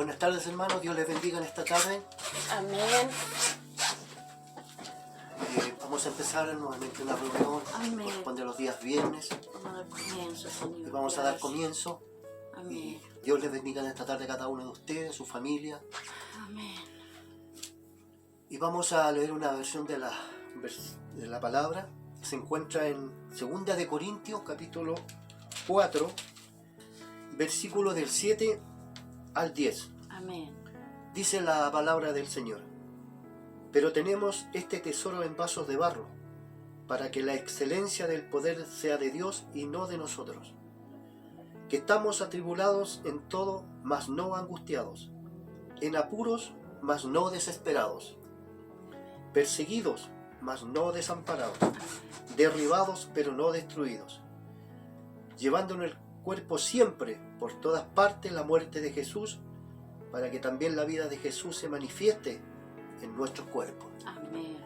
Buenas tardes, hermanos. Dios les bendiga en esta tarde. Amén. Vamos a empezar nuevamente una reunión. Amén. Corresponde a los días viernes. Vamos a dar comienzo, Señor. Y vamos a dar comienzo. Amén. Y Dios les bendiga en esta tarde a cada uno de ustedes, su familia. Amén. Y vamos a leer una versión de la palabra. Se encuentra en 2 de Corintios, capítulo 4, versículos del 7 al 10. Amén. Dice la palabra del Señor: pero tenemos este tesoro en vasos de barro, para que la excelencia del poder sea de Dios y no de nosotros, que estamos atribulados en todo, mas no angustiados, en apuros, mas no desesperados, perseguidos, mas no desamparados, derribados, pero no destruidos, llevando en el cuerpo siempre, por todas partes, la muerte de Jesús, para que también la vida de Jesús se manifieste en nuestros cuerpos. Amén.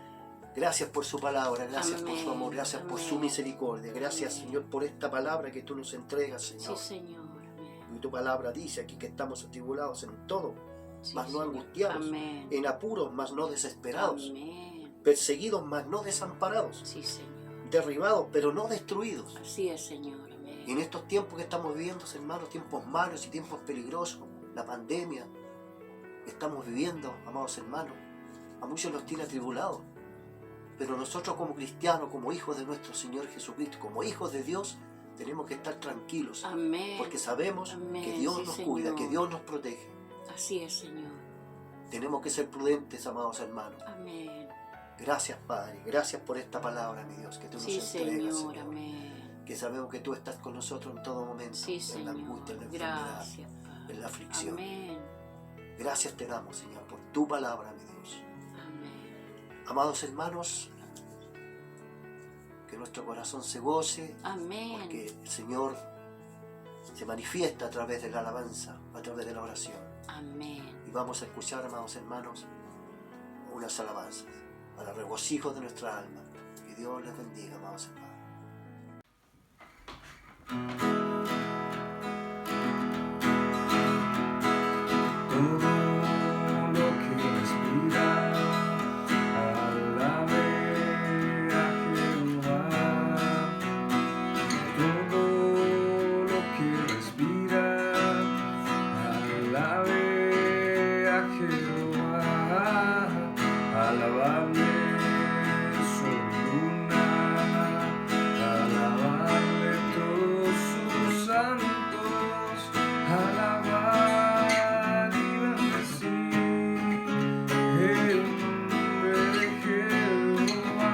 Gracias por su palabra, gracias por su Amén. amor, gracias por su Amén. misericordia. Gracias, Amén. Señor, por esta palabra que tú nos entregas, Señor. Sí, Señor. Amén. Y tu palabra dice aquí que estamos atribulados en todo, Sí, mas no Señor. angustiados, Amén. en apuros, mas no desesperados, Amén. perseguidos, mas no desamparados, Sí, Señor. derribados, pero no destruidos. Así es, Señor. Amén. Y en estos tiempos que estamos viviendo, hermanos, tiempos malos y tiempos peligrosos, la pandemia que estamos viviendo, amados hermanos, a muchos los tiene atribulados. Pero nosotros como cristianos, como hijos de nuestro Señor Jesucristo, como hijos de Dios, tenemos que estar tranquilos. Amén. Porque sabemos Amén. que Dios Sí, nos Señor. cuida, que Dios nos protege. Así es, Señor. Tenemos que ser prudentes, amados hermanos. Amén. Gracias, Padre. Gracias por esta palabra, mi Dios, que tú Sí, nos entregas, Señor. Señor. Amén. Que sabemos que tú estás con nosotros en todo momento, Sí, en la Señor. angustia, en la enfermedad, Gracias, Padre. en la aflicción. Amén. Gracias te damos, Señor, por tu palabra, mi Dios. Amén. Amados hermanos, que nuestro corazón se goce, Amén. porque el Señor se manifiesta a través de la alabanza, a través de la oración. Amén. Y vamos a escuchar, amados hermanos, unas alabanzas para regocijo de nuestra alma. Que Dios les bendiga, amados hermanos. Todo lo que respira, alabe a Jehová. Todo lo que respira, alabe a Jehová. Alabadle sol y luna, alabadle todos sus santos, alabad y bendecid el nombre de Jehová,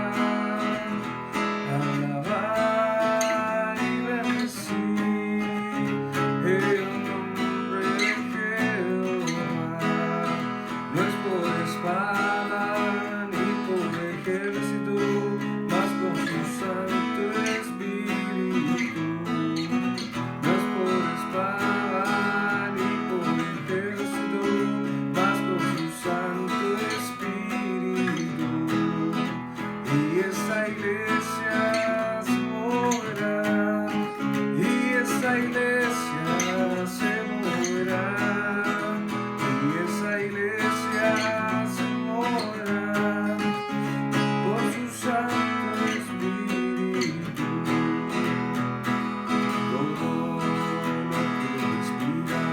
alabad y bendecid el nombre de Jehová. No es por espada ni por ejército, mas por su Santo Espíritu. No es por espada ni por ejército, mas por su Santo Espíritu. Y esta iglesia se moverá, y esta iglesia se moverá, y esa iglesia se moverá por su Santo Espíritu. Todo lo que respira,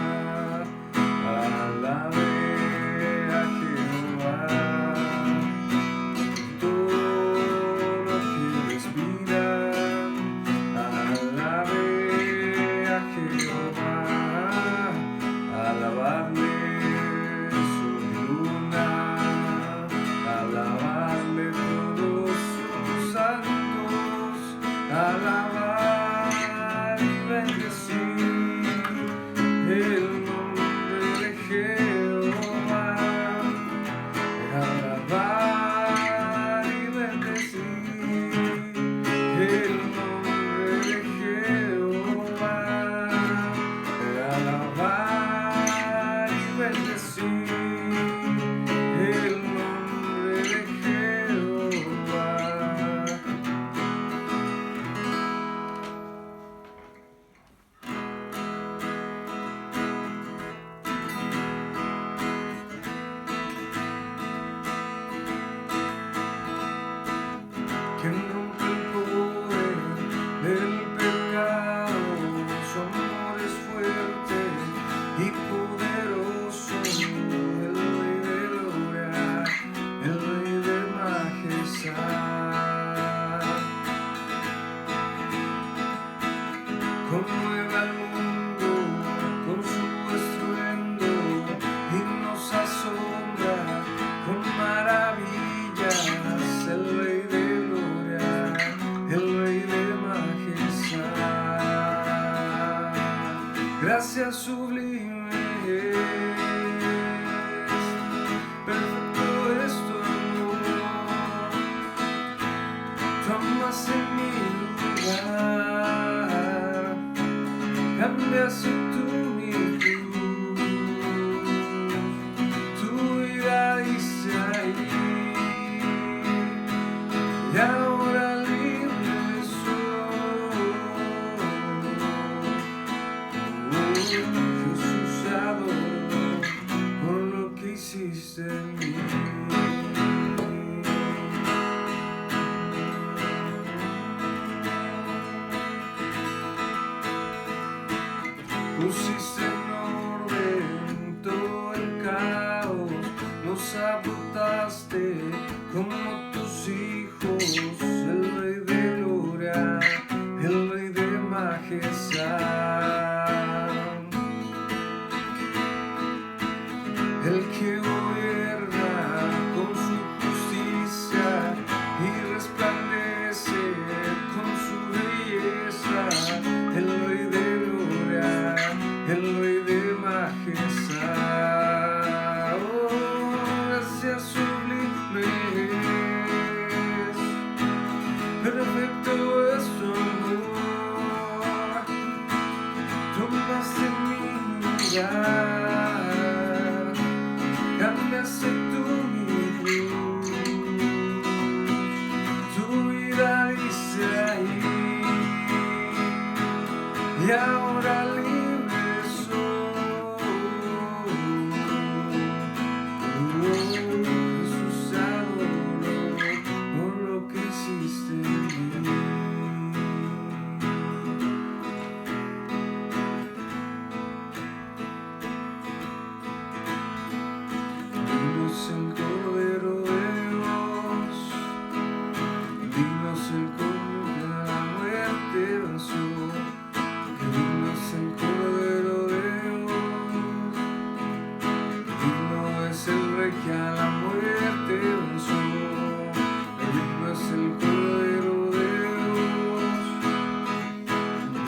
alabe a Jehová. Todo lo que respira, alabe a Jehová. Alabadle sol y gracia sublime es, perfecto es tu amor, tú amas en mi lugar, cambiaste tú mi cruz, tu vida hice ahí, y ahora libre soy. Jesús, te adoro por lo que hiciste en mí. Pusiste en orden todo el caos, nos abrutaste como tus hijos, el Rey de gloria, el Rey de majestad, el que gobierna con su justicia y resplandece con su belleza, el Rey de gloria, el Rey de majestad. Oh, gracia sublime es, perfecto es tu amor, tomaste mi lugar, cambiaste tú mi cruz, tu vida hice ahí, y ahora libre soy. Jesús, te adoro por lo que hiciste en mí. Dinos el Cordero de Dios, dinos el Cordero que la muerte venció, que dinos el Cordero de Dios, digno es el Rey que a la muerte venció, que digno es el Cordero de Dios,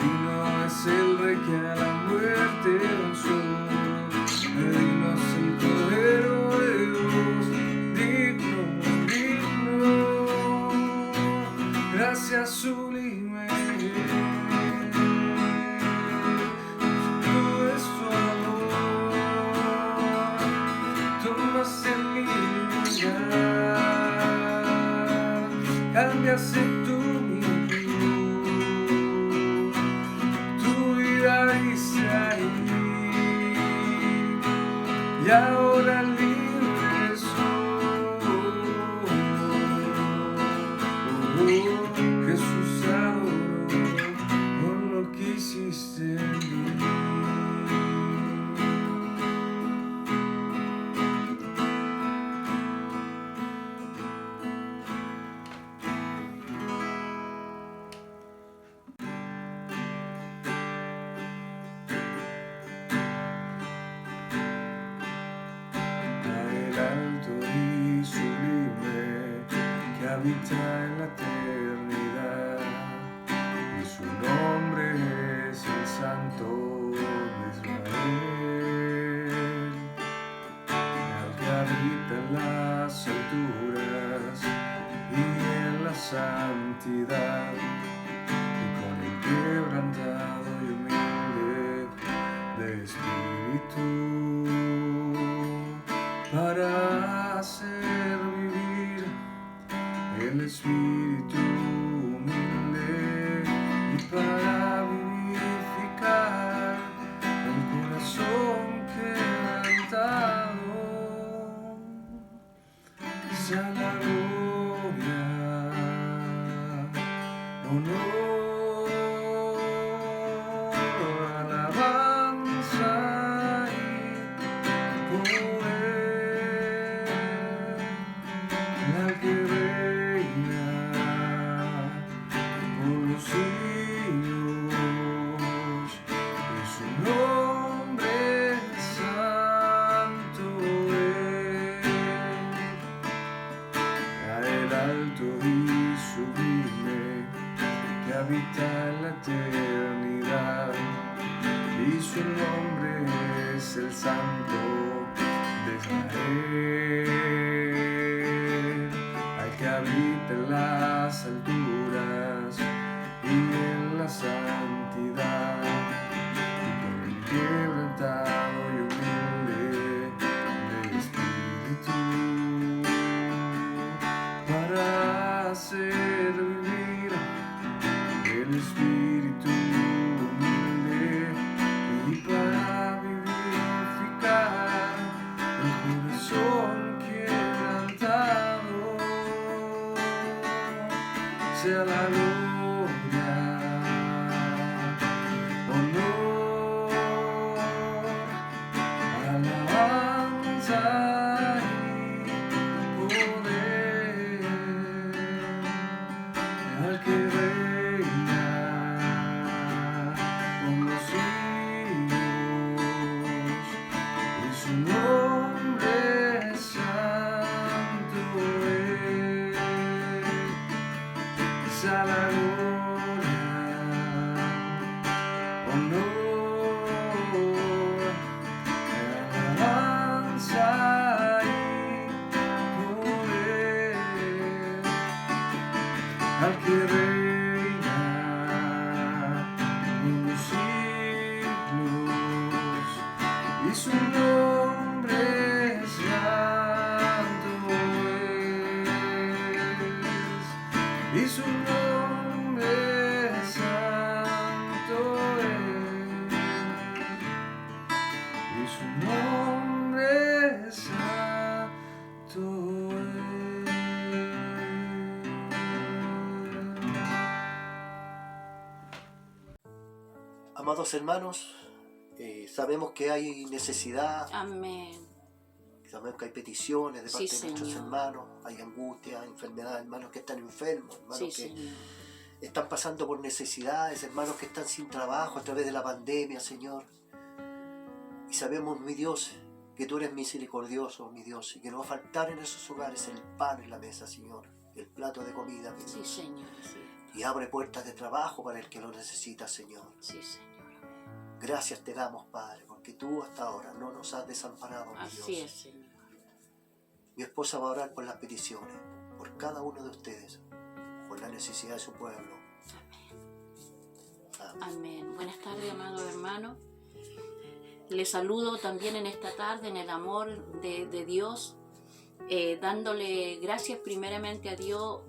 digno es el Rey que a la muerte venció, que digno es el Cordero de Dios, digno, digno, gracia sublime. Tú es tu amor, tomaste mi lugar, cambiaste tú mi cruz, tu vida hice ahí, y ahora libre soy. Jesús, te adoro por lo que hiciste en mí. El alto y sublime que habita en la eternidad, y su nombre es el Santo de Israel, el que habita en las alturas y en la santidad, y con el quebrantado y humilde de espíritu, para hacer vivir el espíritu humilde y para vivificar el corazón quebrantado. Sea la gloria, honor, alabanza y poder, la que reina por los siglos, y su nombre santo es. Santo de Israel, al que habita en las alturas y en la santidad, y por el quebrantado y humilde de espíritu, para hacer vivir el espíritu humilde y para vivificar el corazón quebrantado. Sea la gloria, honor, alabanza y poder al que reina con los siglos, y su nombre santo es. Sea la gloria, honor, alabanza y poder al que reina en los siglos, y su nombre santo es, y su nombre santo es, y su nombre santo es. Amados hermanos, sabemos que hay necesidad, Amén. sabemos que hay peticiones de Sí, parte de nuestros Señor. hermanos, hay angustia, enfermedad, hermanos que están enfermos, hermanos Sí, que Señor. están pasando por necesidades, hermanos que están sin trabajo a través de la pandemia, Señor. Y sabemos, mi Dios, que tú eres misericordioso, mi Dios, y que no va a faltar en esos hogares el pan en la mesa, Señor, el plato de comida, mi Sí, Dios. Señor. Sí, Y abre puertas de trabajo para el que lo necesita, Señor. sí, Señor. Gracias te damos, Padre, porque tú hasta ahora no nos has desamparado, mi Así Dios. es, Señor. Mi esposa va a orar por las peticiones, por cada uno de ustedes, por la necesidad de su pueblo. Amén. Amén. Buenas tardes, amado hermano. Les saludo también en esta tarde en el amor de Dios, dándole gracias primeramente a Dios,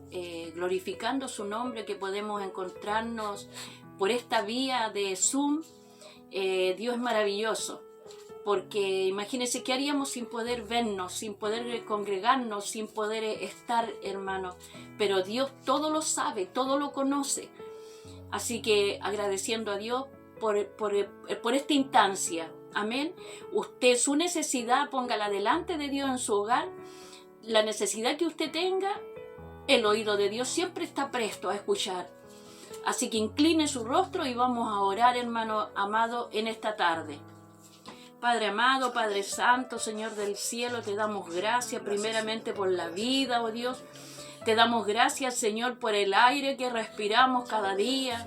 glorificando su nombre, que podemos encontrarnos por esta vía de Zoom. Dios es maravilloso, porque imagínense qué haríamos sin poder vernos, sin poder congregarnos, sin poder estar, hermano. Pero Dios todo lo sabe, todo lo conoce. Así que agradeciendo a Dios por esta instancia. Amén. Usted, su necesidad, póngala delante de Dios en su hogar. La necesidad que usted tenga, el oído de Dios siempre está presto a escuchar. Así que incline su rostro y vamos a orar, hermano amado, en esta tarde. Padre amado, Padre santo, Señor del cielo, te damos gracias primeramente por la vida, oh Dios. Te damos gracias, Señor, por el aire que respiramos cada día.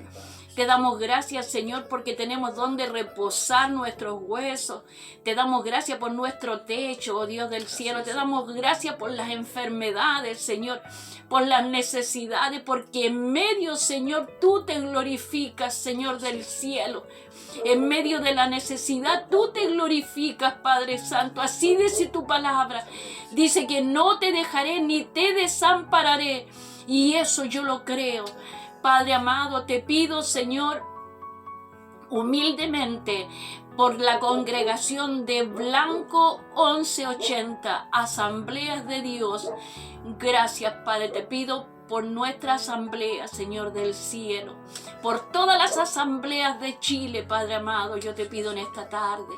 Te damos gracias, Señor, porque tenemos donde reposar nuestros huesos. Te damos gracias por nuestro techo, oh Dios del cielo. Te damos gracias por las enfermedades, Señor, por las necesidades, porque en medio, Señor, tú te glorificas, Señor del cielo. En medio de la necesidad, tú te glorificas, Padre Santo. Así dice tu palabra. Dice que no te dejaré ni te desampararé. Y eso yo lo creo. Padre amado, te pido, Señor, humildemente, por la congregación de Blanco 1180, Asambleas de Dios. Gracias, Padre, te pido por nuestra asamblea, Señor del cielo, por todas las asambleas de Chile, Padre amado, yo te pido en esta tarde.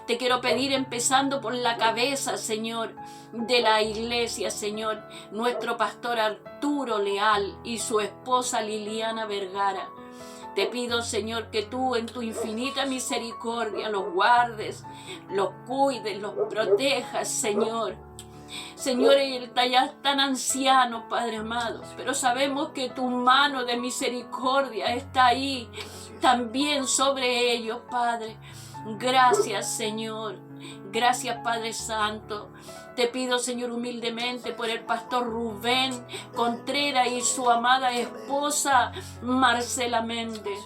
Te quiero pedir empezando por la cabeza, Señor, de la iglesia, Señor, nuestro pastor Arturo Leal y su esposa Liliana Vergara. Te pido, Señor, que tú en tu infinita misericordia los guardes, los cuides, los protejas, Señor. Señor, ellos ya están ancianos, Padre amado, pero sabemos que tu mano de misericordia está ahí también sobre ellos, Padre. Gracias, Señor. Gracias, Padre Santo. Te pido, Señor, humildemente por el pastor Rubén Contreras y su amada esposa Marcela Méndez.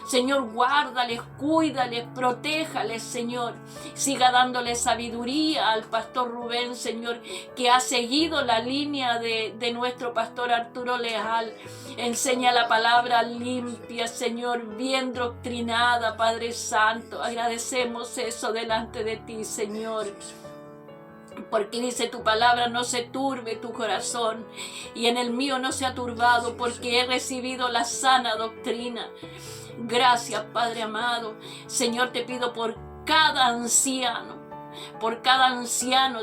Señor, guárdales, cuídales, protéjales, Señor. Siga dándole sabiduría al pastor Rubén, Señor, que ha seguido la línea de nuestro pastor Arturo Leal. Enseña la palabra limpia, Señor, bien doctrinada, Padre Santo. Agradecemos eso delante de ti, Señor. Porque dice tu palabra, no se turbe tu corazón, y en el mío no se ha turbado, porque he recibido la sana doctrina. Gracias, Padre amado. Señor, te pido por cada anciano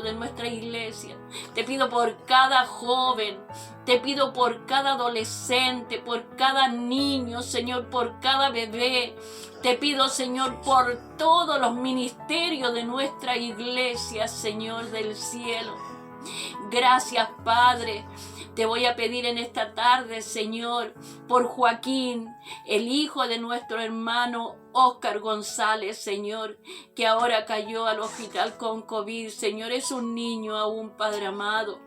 de nuestra iglesia. Te pido por cada joven. Te pido por cada adolescente, por cada niño, Señor, por cada bebé. Te pido, Señor, por todos los ministerios de nuestra iglesia, Señor del cielo. Gracias, Padre. Te voy a pedir en esta tarde, Señor, por Joaquín, el hijo de nuestro hermano Óscar González, Señor, que ahora cayó al hospital con COVID. Señor, es un niño aún, Padre amado,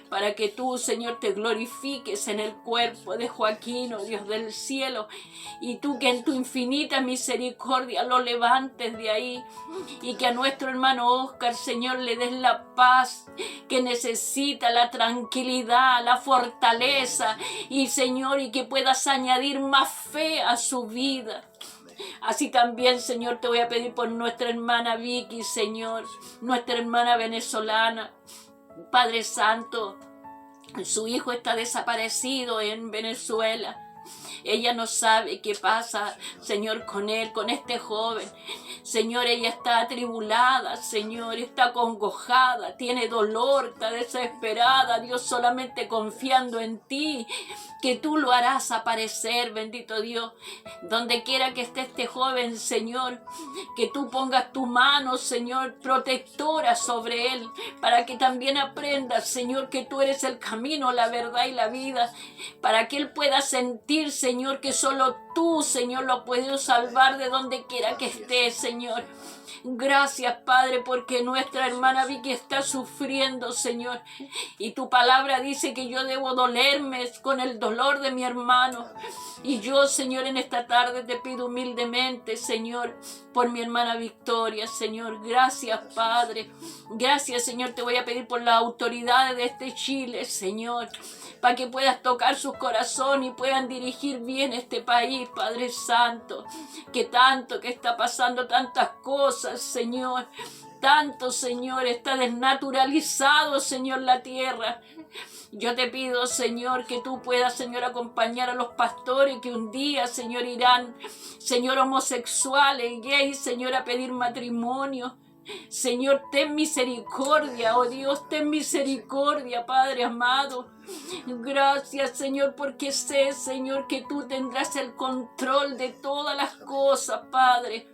para que tú, Señor, te glorifiques en el cuerpo de Joaquín, oh Dios del cielo, y tú que en tu infinita misericordia lo levantes de ahí, y que a nuestro hermano Óscar, Señor, le des la paz que necesita, la tranquilidad, la fortaleza, y Señor, y que puedas añadir más fe a su vida. Así también, Señor, te voy a pedir por nuestra hermana Vicky, Señor, nuestra hermana venezolana. Padre Santo, su hijo está desaparecido en Venezuela. Ella no sabe qué pasa, Señor, con él, con este joven. Señor, ella está atribulada, Señor, está acongojada, tiene dolor, está desesperada. Dios, solamente confiando en ti, que tú lo harás aparecer, bendito Dios. Donde quiera que esté este joven, Señor, que tú pongas tu mano, Señor, protectora sobre él, para que también aprenda, Señor, que tú eres el camino, la verdad y la vida, para que él pueda sentir, Señor, que solo tú, Señor, lo puedes salvar de donde quiera que esté, Señor. Gracias, Padre, porque nuestra hermana Vicky está sufriendo, Señor. Y tu palabra dice que yo debo dolerme con el dolor de mi hermano. Y yo, Señor, en esta tarde te pido humildemente, Señor, por mi hermana Victoria, Señor. Gracias, Padre. Gracias, Señor. Te voy a pedir por las autoridades de este Chile, Señor, para que puedas tocar sus corazones y puedan dirigir bien este país, Padre Santo. Que tanto que está pasando, tantas cosas, Señor. Tanto, Señor, está desnaturalizado, Señor, la tierra. Yo te pido, Señor, que tú puedas, Señor, acompañar a los pastores que un día, Señor, irán, Señor, homosexuales, gays, Señor, a pedir matrimonio. Señor, ten misericordia, oh Dios, ten misericordia, Padre amado. Gracias, Señor, porque sé, Señor, que tú tendrás el control de todas las cosas, Padre.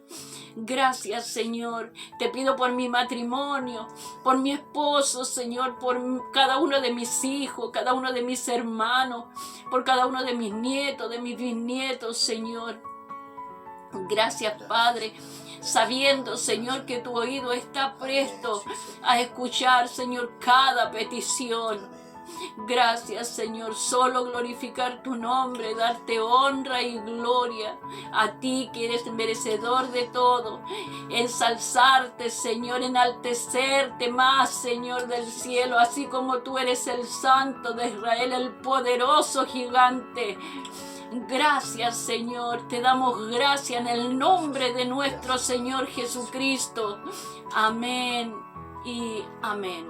Gracias, Señor. Te pido por mi matrimonio, por mi esposo, Señor, por cada uno de mis hijos, cada uno de mis hermanos, por cada uno de mis nietos, de mis bisnietos, Señor. Gracias, Padre, sabiendo, Señor, que tu oído está presto a escuchar, Señor, cada petición. Gracias, Señor, solo glorificar tu nombre, darte honra y gloria a ti que eres merecedor de todo, ensalzarte, Señor, enaltecerte más, Señor del cielo, así como tú eres el Santo de Israel, el poderoso gigante. Gracias, Señor, te damos gracias en el nombre de nuestro Señor Jesucristo. Amén y amén.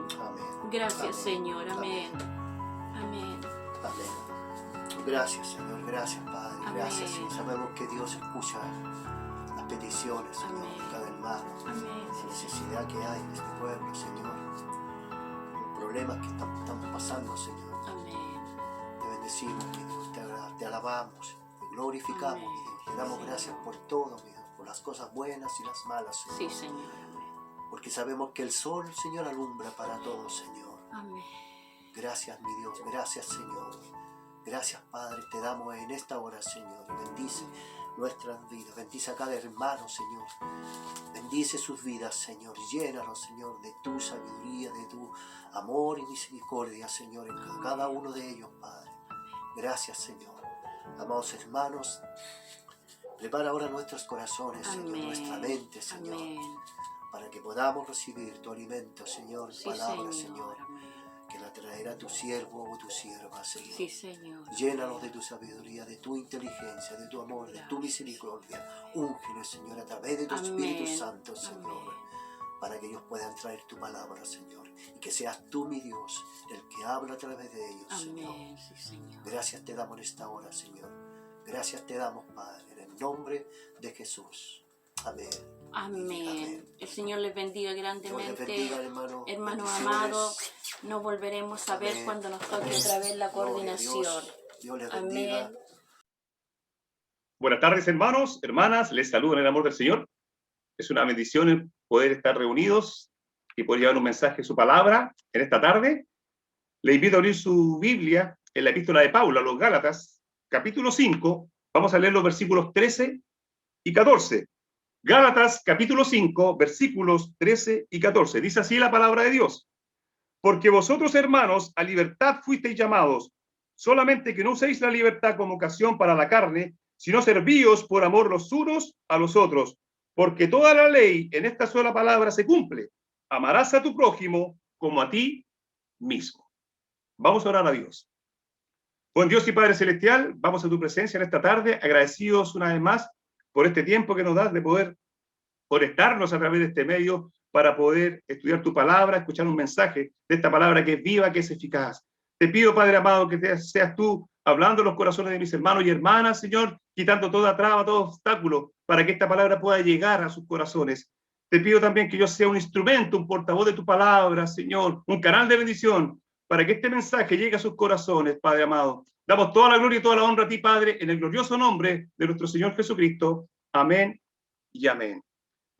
Gracias, Señor, amén. Amén. Amén. Gracias, Señor, gracias, Padre. Amén. Gracias, Señor. Sabemos que Dios escucha las peticiones, Señor, Amén. de cada hermano, Amén. la necesidad que hay en este pueblo, Señor, los problemas que estamos pasando, Señor. Amén. Te bendecimos, mi Dios, te alabamos, te glorificamos, Amén. mi Dios. Te damos Sí. gracias por todo, mi Dios, por las cosas buenas y las malas, Señor. Sí, Señor. Amén. Porque sabemos que el sol, Señor, alumbra para todos, Señor. Amén. Gracias, mi Dios, gracias, Señor. Gracias, Padre, te damos en esta hora, Señor. Bendice nuestras vidas. Bendice a cada hermano, Señor. Bendice sus vidas, Señor. Llénalos, Señor, de tu sabiduría, de tu amor y misericordia, Señor, en cada uno de ellos, Padre. Gracias, Señor. Amados hermanos, prepara ahora nuestros corazones, Señor, Amén. nuestra mente, Señor, Amén. para que podamos recibir tu alimento, Señor, Sí, palabra, Señor. Señor, Amén. que la traerá tu siervo o tu sierva, Señor. Sí, Señor. Llénalos de tu sabiduría, de tu inteligencia, de tu amor, de tu Gracias. misericordia. Úngelos, Señor, a través de tu Amén. Espíritu Santo, Señor, Amén. para que ellos puedan traer tu palabra, Señor, y que seas tú, mi Dios, el que habla a través de ellos, Señor. Amén. Sí, Señor. Gracias te damos en esta hora, Señor. Gracias te damos, Padre, en el nombre de Jesús. Amén. Amén. Amén. El Señor les bendiga Dios les grandemente. bendiga, hermano. Hermanos Bendiciones. amados, nos volveremos a ver Amén. cuando nos toque Amén. otra vez la Gloria a coordinación. Dios les bendiga. Amén. Buenas tardes, hermanos, hermanas, les saludo en el amor del Señor. Es una bendición poder estar reunidos y poder llevar un mensaje, su palabra, en esta tarde. Le invito a abrir su Biblia en la epístola de Pablo a los Gálatas, capítulo 5. Vamos a leer los versículos 13 y 14. Gálatas, capítulo 5, versículos 13 y 14. Dice así la palabra de Dios. Porque vosotros, hermanos, a libertad fuisteis llamados, solamente que no uséis la libertad como ocasión para la carne, sino servíos por amor los unos a los otros. Porque toda la ley en esta sola palabra se cumple. Amarás a tu prójimo como a ti mismo. Vamos a orar a Dios. Buen Dios y Padre Celestial, vamos a tu presencia en esta tarde, agradecidos una vez más por este tiempo que nos das de poder conectarnos a través de este medio para poder estudiar tu palabra, escuchar un mensaje de esta palabra que es viva, que es eficaz. Te pido, Padre amado, que seas tú hablando en los corazones de mis hermanos y hermanas, Señor, quitando toda traba, todo obstáculo, para que esta palabra pueda llegar a sus corazones. Te pido también que yo sea un instrumento, un portavoz de tu palabra, Señor, un canal de bendición, para que este mensaje llegue a sus corazones, Padre amado. Damos toda la gloria y toda la honra a ti, Padre, en el glorioso nombre de nuestro Señor Jesucristo. Amén y amén.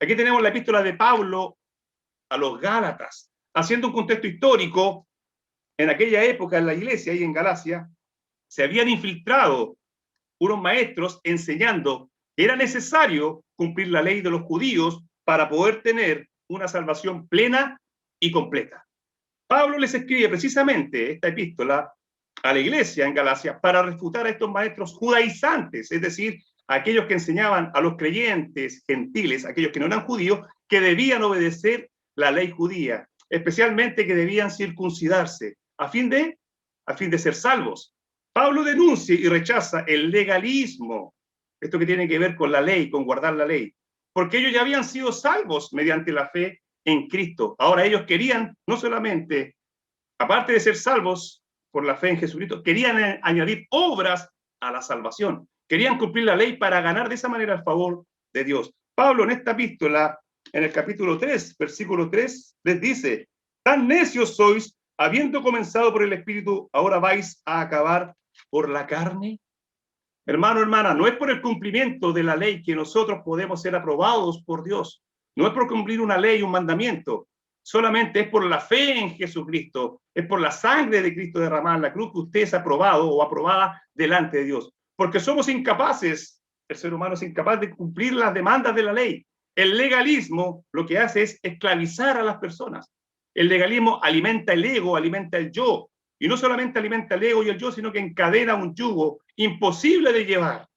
Aquí tenemos la epístola de Pablo a los Gálatas, haciendo un contexto histórico. En aquella época, en la iglesia y en Galacia, se habían infiltrado unos maestros enseñando que era necesario cumplir la ley de los judíos para poder tener una salvación plena y completa. Pablo les escribe precisamente esta epístola a la iglesia en Galacia para refutar a estos maestros judaizantes, es decir, a aquellos que enseñaban a los creyentes gentiles, aquellos que no eran judíos, que debían obedecer la ley judía, especialmente que debían circuncidarse a fin de ser salvos. Pablo denuncia y rechaza el legalismo, esto que tiene que ver con la ley, con guardar la ley, porque ellos ya habían sido salvos mediante la fe en Cristo. Ahora ellos querían no solamente, aparte de ser salvos por la fe en Jesucristo, querían añadir obras a la salvación. Querían cumplir la ley para ganar de esa manera el favor de Dios. Pablo en esta epístola, en el capítulo 3, versículo 3, les dice: tan necios sois, habiendo comenzado por el Espíritu, ahora vais a acabar por la carne. Hermano, hermana, no es por el cumplimiento de la ley que nosotros podemos ser aprobados por Dios. No es por cumplir una ley, un mandamiento. Solamente es por la fe en Jesucristo. Es por la sangre de Cristo derramada en la cruz que usted es aprobado o aprobada delante de Dios. Porque somos incapaces, el ser humano es incapaz de cumplir las demandas de la ley. El legalismo lo que hace es esclavizar a las personas. El legalismo alimenta el ego, alimenta el yo. Y no solamente alimenta el ego y el yo, sino que encadena un yugo imposible de llevar.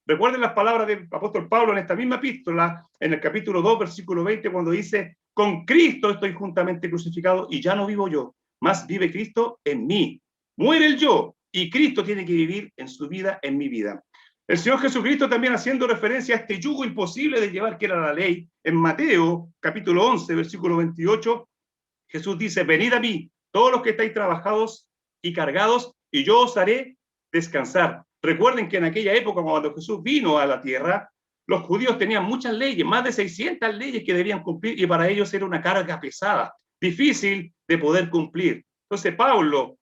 Recuerden las palabras del apóstol Pablo en esta misma epístola, en el capítulo 2, versículo 20, cuando dice: con Cristo estoy juntamente crucificado y ya no vivo yo, mas vive Cristo en mí. Muere el yo y Cristo tiene que vivir en su vida, en mi vida. El Señor Jesucristo también haciendo referencia a este yugo imposible de llevar, que era la ley, en Mateo capítulo 11, versículo 28, Jesús dice: venid a mí, todos los que estáis trabajados y cargados, y yo os haré descansar. Recuerden que en aquella época, cuando Jesús vino a la tierra, los judíos tenían muchas leyes, más de 600 leyes que debían cumplir, y para ellos era una carga pesada, difícil de poder cumplir. Entonces Pablo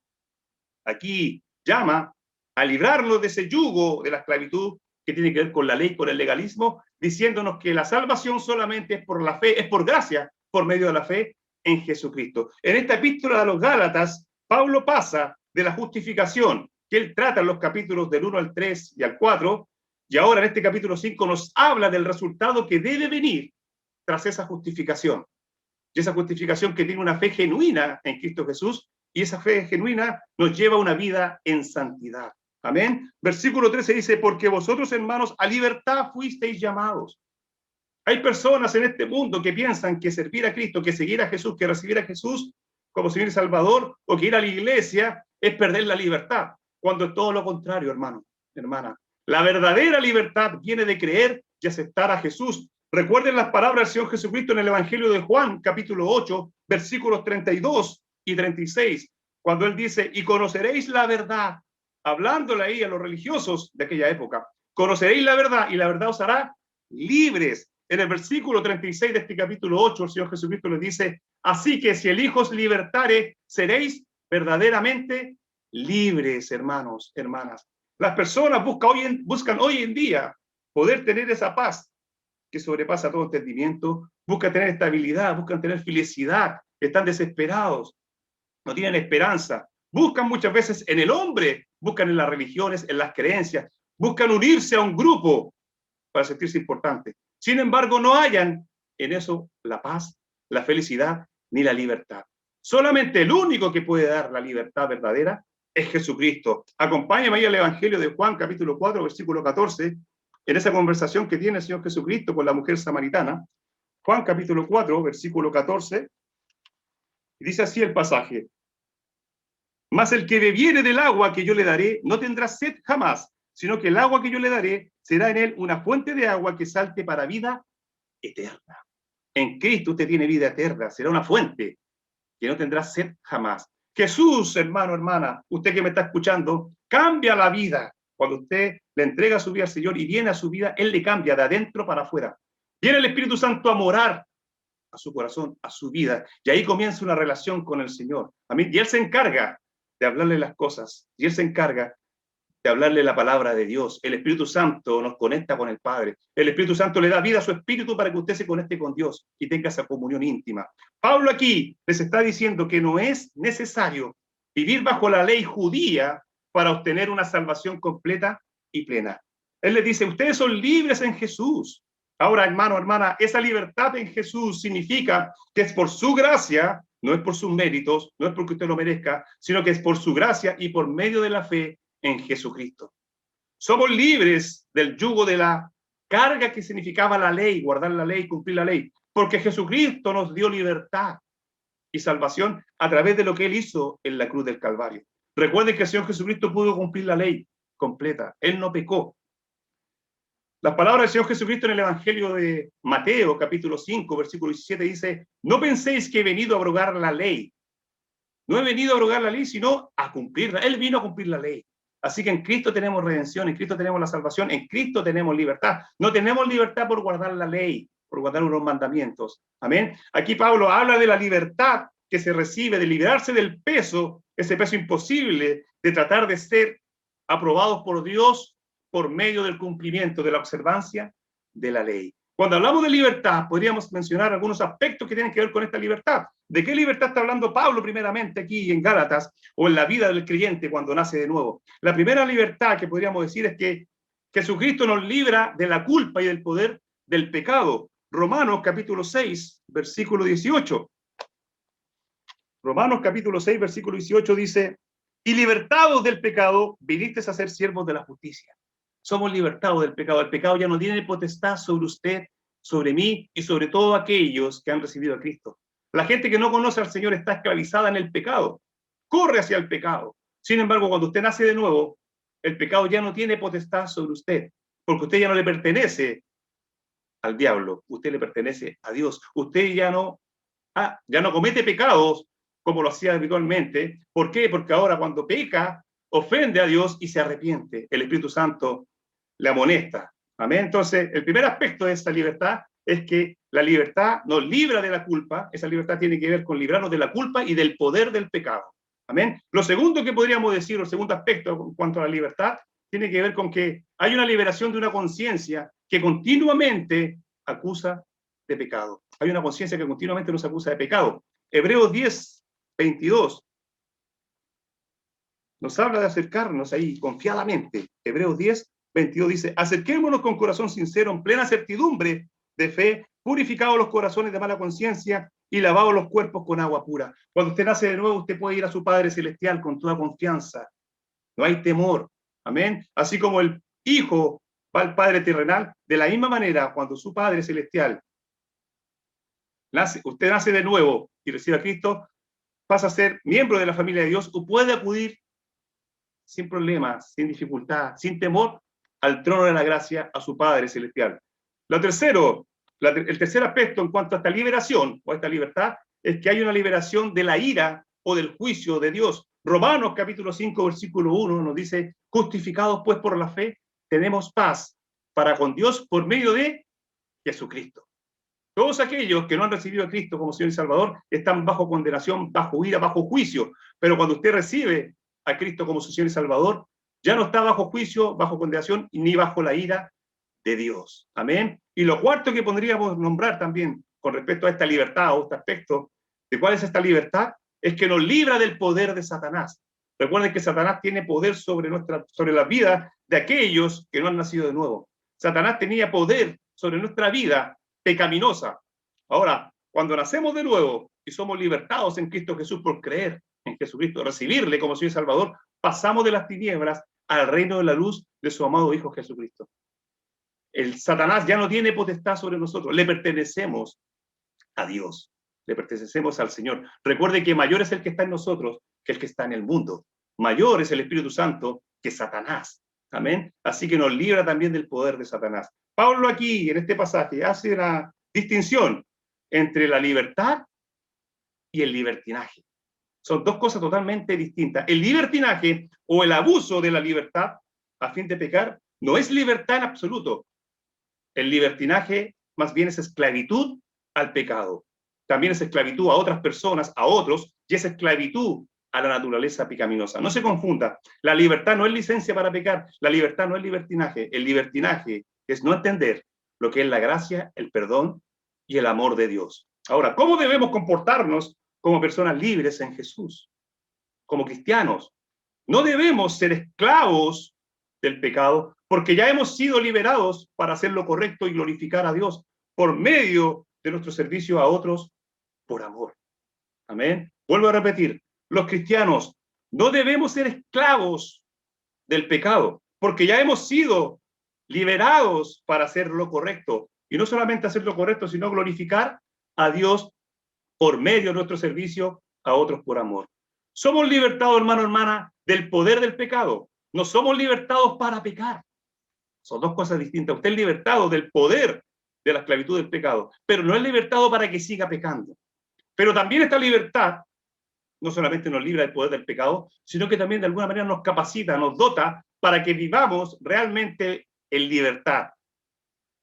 aquí llama a librarnos de ese yugo de la esclavitud que tiene que ver con la ley, con el legalismo, diciéndonos que la salvación solamente es por la fe, es por gracia, por medio de la fe en Jesucristo. En esta epístola a los Gálatas, Pablo pasa de la justificación, que él trata en los capítulos del 1 al 3 y al 4, Y ahora en este capítulo 5 nos habla del resultado que debe venir tras esa justificación. Y esa justificación que tiene una fe genuina en Cristo Jesús, y esa fe genuina nos lleva a una vida en santidad. Amén. Versículo 13 dice, porque vosotros, hermanos, a libertad fuisteis llamados. Hay personas en este mundo que piensan que servir a Cristo, que seguir a Jesús, que recibir a Jesús como Señor y Salvador, o que ir a la iglesia es perder la libertad, cuando es todo lo contrario, hermano, hermana. La verdadera libertad viene de creer y aceptar a Jesús. Recuerden las palabras del Señor Jesucristo en el Evangelio de Juan, capítulo 8, versículos 32 y 36, cuando Él dice, y conoceréis la verdad, hablándole ahí a los religiosos de aquella época, conoceréis la verdad y la verdad os hará libres. En el versículo 36 de este capítulo 8, el Señor Jesucristo les dice, así que si el Hijo os libertare, seréis verdaderamente libres, hermanos, hermanas. Las personas buscan hoy en día poder tener esa paz que sobrepasa todo entendimiento, buscan tener estabilidad, buscan tener felicidad, están desesperados, no tienen esperanza, buscan muchas veces en el hombre, buscan en las religiones, en las creencias, buscan unirse a un grupo para sentirse importante. Sin embargo, no hallan en eso la paz, la felicidad ni la libertad. Solamente el único que puede dar la libertad verdadera es Jesucristo. Acompáñame ahí al Evangelio de Juan, capítulo 4, versículo 14, en esa conversación que tiene el Señor Jesucristo con la mujer samaritana. Juan, capítulo 4, versículo 14, y dice así el pasaje. Mas el que bebiere del agua que yo le daré no tendrá sed jamás, sino que el agua que yo le daré será en él una fuente de agua que salte para vida eterna. En Cristo usted tiene vida eterna, será una fuente que no tendrá sed jamás. Jesús, hermano, hermana, usted que me está escuchando, cambia la vida. Cuando usted le entrega su vida al Señor y viene a su vida, Él le cambia de adentro para afuera. Viene el Espíritu Santo a morar a su corazón, a su vida, y ahí comienza una relación con el Señor. Amén. Y Él se encarga de hablarle las cosas, y Él se encarga de hablarle la palabra de Dios. El Espíritu Santo nos conecta con el Padre. El Espíritu Santo le da vida a su espíritu para que usted se conecte con Dios y tenga esa comunión íntima. Pablo aquí les está diciendo que no es necesario vivir bajo la ley judía para obtener una salvación completa y plena. Él les dice, ustedes son libres en Jesús. Ahora, hermano, hermana, esa libertad en Jesús significa que es por su gracia, no es por sus méritos, no es porque usted lo merezca, sino que es por su gracia y por medio de la fe en Jesucristo. Somos libres del yugo de la carga que significaba la ley, guardar la ley, cumplir la ley, porque Jesucristo nos dio libertad y salvación a través de lo que Él hizo en la cruz del Calvario. Recuerden que el Señor Jesucristo pudo cumplir la ley completa. Él no pecó. Las palabras del Señor Jesucristo en el Evangelio de Mateo, capítulo 5, versículo 17, dice, no penséis que he venido a abrogar la ley. No he venido a abrogar la ley, sino a cumplirla. Él vino a cumplir la ley. Así que en Cristo tenemos redención, en Cristo tenemos la salvación, en Cristo tenemos libertad. No tenemos libertad por guardar la ley, por guardar unos mandamientos. Amén. Aquí Pablo habla de la libertad que se recibe, de liberarse del peso, ese peso imposible, de tratar de ser aprobados por Dios por medio del cumplimiento, de la observancia de la ley. Cuando hablamos de libertad, podríamos mencionar algunos aspectos que tienen que ver con esta libertad. ¿De qué libertad está hablando Pablo primeramente aquí en Gálatas o en la vida del creyente cuando nace de nuevo? La primera libertad que podríamos decir es que Jesucristo nos libra de la culpa y del poder del pecado. Romanos capítulo 6, versículo 18. Romanos capítulo 6, versículo 18 dice, y libertados del pecado, vinisteis a ser siervos de la justicia. Somos libertados del pecado. El pecado ya no tiene potestad sobre usted, sobre mí y sobre todos aquellos que han recibido a Cristo. La gente que no conoce al Señor está esclavizada en el pecado, corre hacia el pecado. Sin embargo, cuando usted nace de nuevo, el pecado ya no tiene potestad sobre usted, porque usted ya no le pertenece al diablo, usted le pertenece a Dios. Usted ya no comete pecados como lo hacía habitualmente. ¿Por qué? Porque ahora cuando peca, ofende a Dios y se arrepiente. El Espíritu Santo le amonesta. Amén. Entonces, el primer aspecto de esta libertad es que la libertad nos libra de la culpa. Esa libertad tiene que ver con librarnos de la culpa y del poder del pecado. Amén. Lo segundo que podríamos decir, el segundo aspecto en cuanto a la libertad, tiene que ver con que hay una liberación de una conciencia que continuamente acusa de pecado. Hay una conciencia que continuamente nos acusa de pecado. Hebreos 10, 22 nos habla de acercarnos ahí confiadamente. Hebreos 10, 22 dice, acerquémonos con corazón sincero, en plena certidumbre de fe, purificados los corazones de mala conciencia y lavados los cuerpos con agua pura. Cuando usted nace de nuevo, usted puede ir a su Padre Celestial con toda confianza. No hay temor. Amén. Así como el Hijo va al Padre terrenal, de la misma manera, cuando su Padre Celestial nace, usted nace de nuevo y recibe a Cristo, pasa a ser miembro de la familia de Dios, o puede acudir sin problemas, sin dificultad, sin temor, al trono de la gracia, a su Padre Celestial. El tercer aspecto en cuanto a esta liberación, o a esta libertad, es que hay una liberación de la ira o del juicio de Dios. Romanos capítulo 5, versículo 1 nos dice, justificados pues por la fe, tenemos paz para con Dios por medio de Jesucristo. Todos aquellos que no han recibido a Cristo como Señor y Salvador están bajo condenación, bajo ira, bajo juicio. Pero cuando usted recibe a Cristo como su Señor y Salvador, ya no está bajo juicio, bajo condenación, ni bajo la ira de Dios. Amén. Y lo cuarto que podríamos nombrar también con respecto a esta libertad o este aspecto de cuál es esta libertad, es que nos libra del poder de Satanás. Recuerden que Satanás tiene poder sobre la vida de aquellos que no han nacido de nuevo. Satanás tenía poder sobre nuestra vida pecaminosa. Ahora, cuando nacemos de nuevo y somos libertados en Cristo Jesús por creer en Jesucristo, recibirle como Señor y Salvador, pasamos de las tinieblas al reino de la luz de su amado Hijo Jesucristo. El Satanás ya no tiene potestad sobre nosotros, le pertenecemos a Dios, le pertenecemos al Señor. Recuerde que mayor es el que está en nosotros que el que está en el mundo. Mayor es el Espíritu Santo que Satanás. Amén. Así que nos libra también del poder de Satanás. Pablo aquí, en este pasaje, hace una distinción entre la libertad y el libertinaje. Son dos cosas totalmente distintas. El libertinaje o el abuso de la libertad a fin de pecar no es libertad en absoluto. El libertinaje más bien es esclavitud al pecado. También es esclavitud a otras personas, a otros, y es esclavitud a la naturaleza pecaminosa. No se confunda. La libertad no es licencia para pecar. La libertad no es libertinaje. El libertinaje es no entender lo que es la gracia, el perdón y el amor de Dios. Ahora, ¿cómo debemos comportarnos como personas libres en Jesús? Como cristianos. No debemos ser esclavos del pecado, porque ya hemos sido liberados para hacer lo correcto y glorificar a Dios por medio de nuestro servicio a otros por amor. Amén. Vuelvo a repetir, los cristianos no debemos ser esclavos del pecado, porque ya hemos sido liberados para hacer lo correcto. Y no solamente hacer lo correcto, sino glorificar a Dios por medio de nuestro servicio a otros por amor. Somos libertados, hermano, hermana, del poder del pecado. No somos libertados para pecar. Son dos cosas distintas. Usted es libertado del poder de la esclavitud del pecado, pero no es libertado para que siga pecando. Pero también esta libertad no solamente nos libra del poder del pecado, sino que también de alguna manera nos capacita, nos dota para que vivamos realmente en libertad.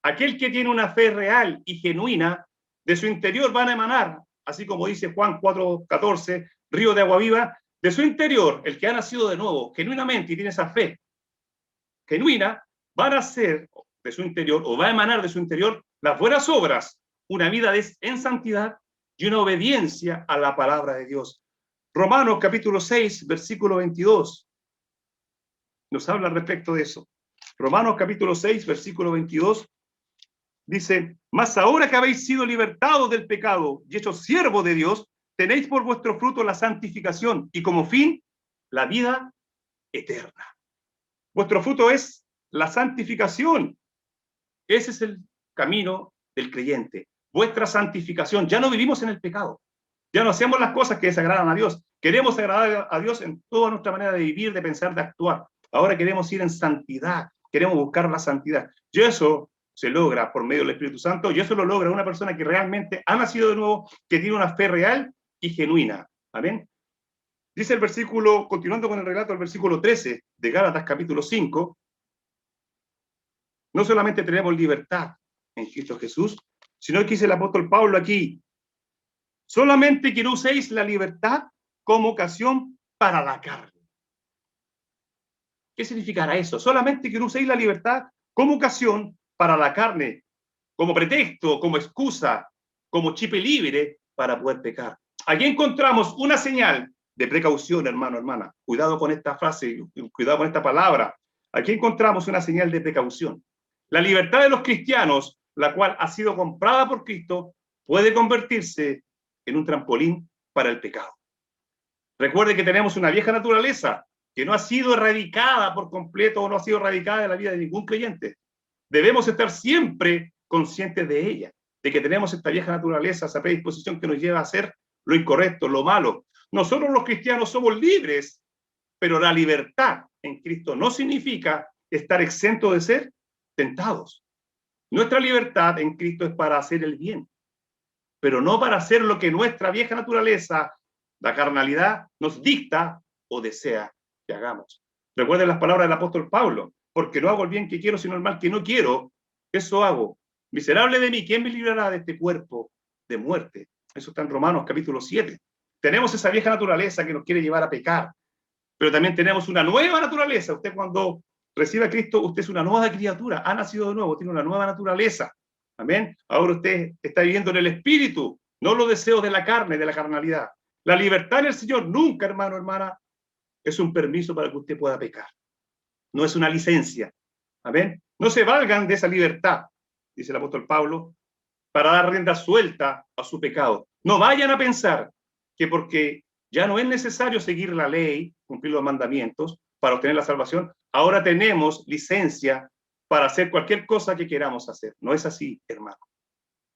Aquel que tiene una fe real y genuina, de su interior van a emanar, así como dice Juan 4:14, río de agua viva, de su interior, el que ha nacido de nuevo, genuinamente, y tiene esa fe genuina, van a ser de su interior, o va a emanar de su interior, las buenas obras, una vida en santidad y una obediencia a la palabra de Dios. Romanos capítulo 6, versículo 22, nos habla respecto de eso. Romanos capítulo 6, versículo 22, dice, mas ahora que habéis sido libertados del pecado y hechos siervos de Dios, tenéis por vuestro fruto la santificación y como fin la vida eterna. Vuestro fruto es la santificación. Ese es el camino del creyente. Vuestra santificación. Ya no vivimos en el pecado. Ya no hacemos las cosas que desagradan a Dios. Queremos agradar a Dios en toda nuestra manera de vivir, de pensar, de actuar. Ahora queremos ir en santidad. Queremos buscar la santidad. Y eso se logra por medio del Espíritu Santo. Y eso lo logra una persona que realmente ha nacido de nuevo, que tiene una fe real y genuina. Amén. Dice el versículo, continuando con el relato, el versículo 13 de Gálatas capítulo 5, no solamente tenemos libertad en Cristo Jesús, sino que dice el apóstol Pablo aquí, solamente que no uséis la libertad como ocasión para la carne. ¿Qué significará eso? Solamente que no uséis la libertad como ocasión para la carne, como pretexto, como excusa, como chip libre para poder pecar. Aquí encontramos una señal de precaución, hermano, hermana. Cuidado con esta frase, cuidado con esta palabra. Aquí encontramos una señal de precaución. La libertad de los cristianos, la cual ha sido comprada por Cristo, puede convertirse en un trampolín para el pecado. Recuerde que tenemos una vieja naturaleza que no ha sido erradicada por completo o no ha sido erradicada de la vida de ningún creyente. Debemos estar siempre conscientes de ella, de que tenemos esta vieja naturaleza, esa predisposición que nos lleva a hacer lo incorrecto, lo malo. Nosotros los cristianos somos libres, pero la libertad en Cristo no significa estar exento de ser tentados. Nuestra libertad en Cristo es para hacer el bien, pero no para hacer lo que nuestra vieja naturaleza, la carnalidad, nos dicta o desea que hagamos. Recuerden las palabras del apóstol Pablo: porque no hago el bien que quiero, sino el mal que no quiero, eso hago. Miserable de mí, ¿quién me librará de este cuerpo de muerte? Eso está en Romanos capítulo 7. Tenemos esa vieja naturaleza que nos quiere llevar a pecar, pero también tenemos una nueva naturaleza. Usted, cuando recibe a Cristo, usted es una nueva criatura, ha nacido de nuevo, tiene una nueva naturaleza. Amén. Ahora usted está viviendo en el Espíritu, no los deseos de la carne, de la carnalidad. La libertad en el Señor nunca, hermano, hermana, es un permiso para que usted pueda pecar. No es una licencia. Amén. No se valgan de esa libertad, dice el apóstol Pablo, para dar rienda suelta a su pecado. No vayan a pensar que porque ya no es necesario seguir la ley, cumplir los mandamientos para obtener la salvación, ahora tenemos licencia para hacer cualquier cosa que queramos hacer. No es así, hermano.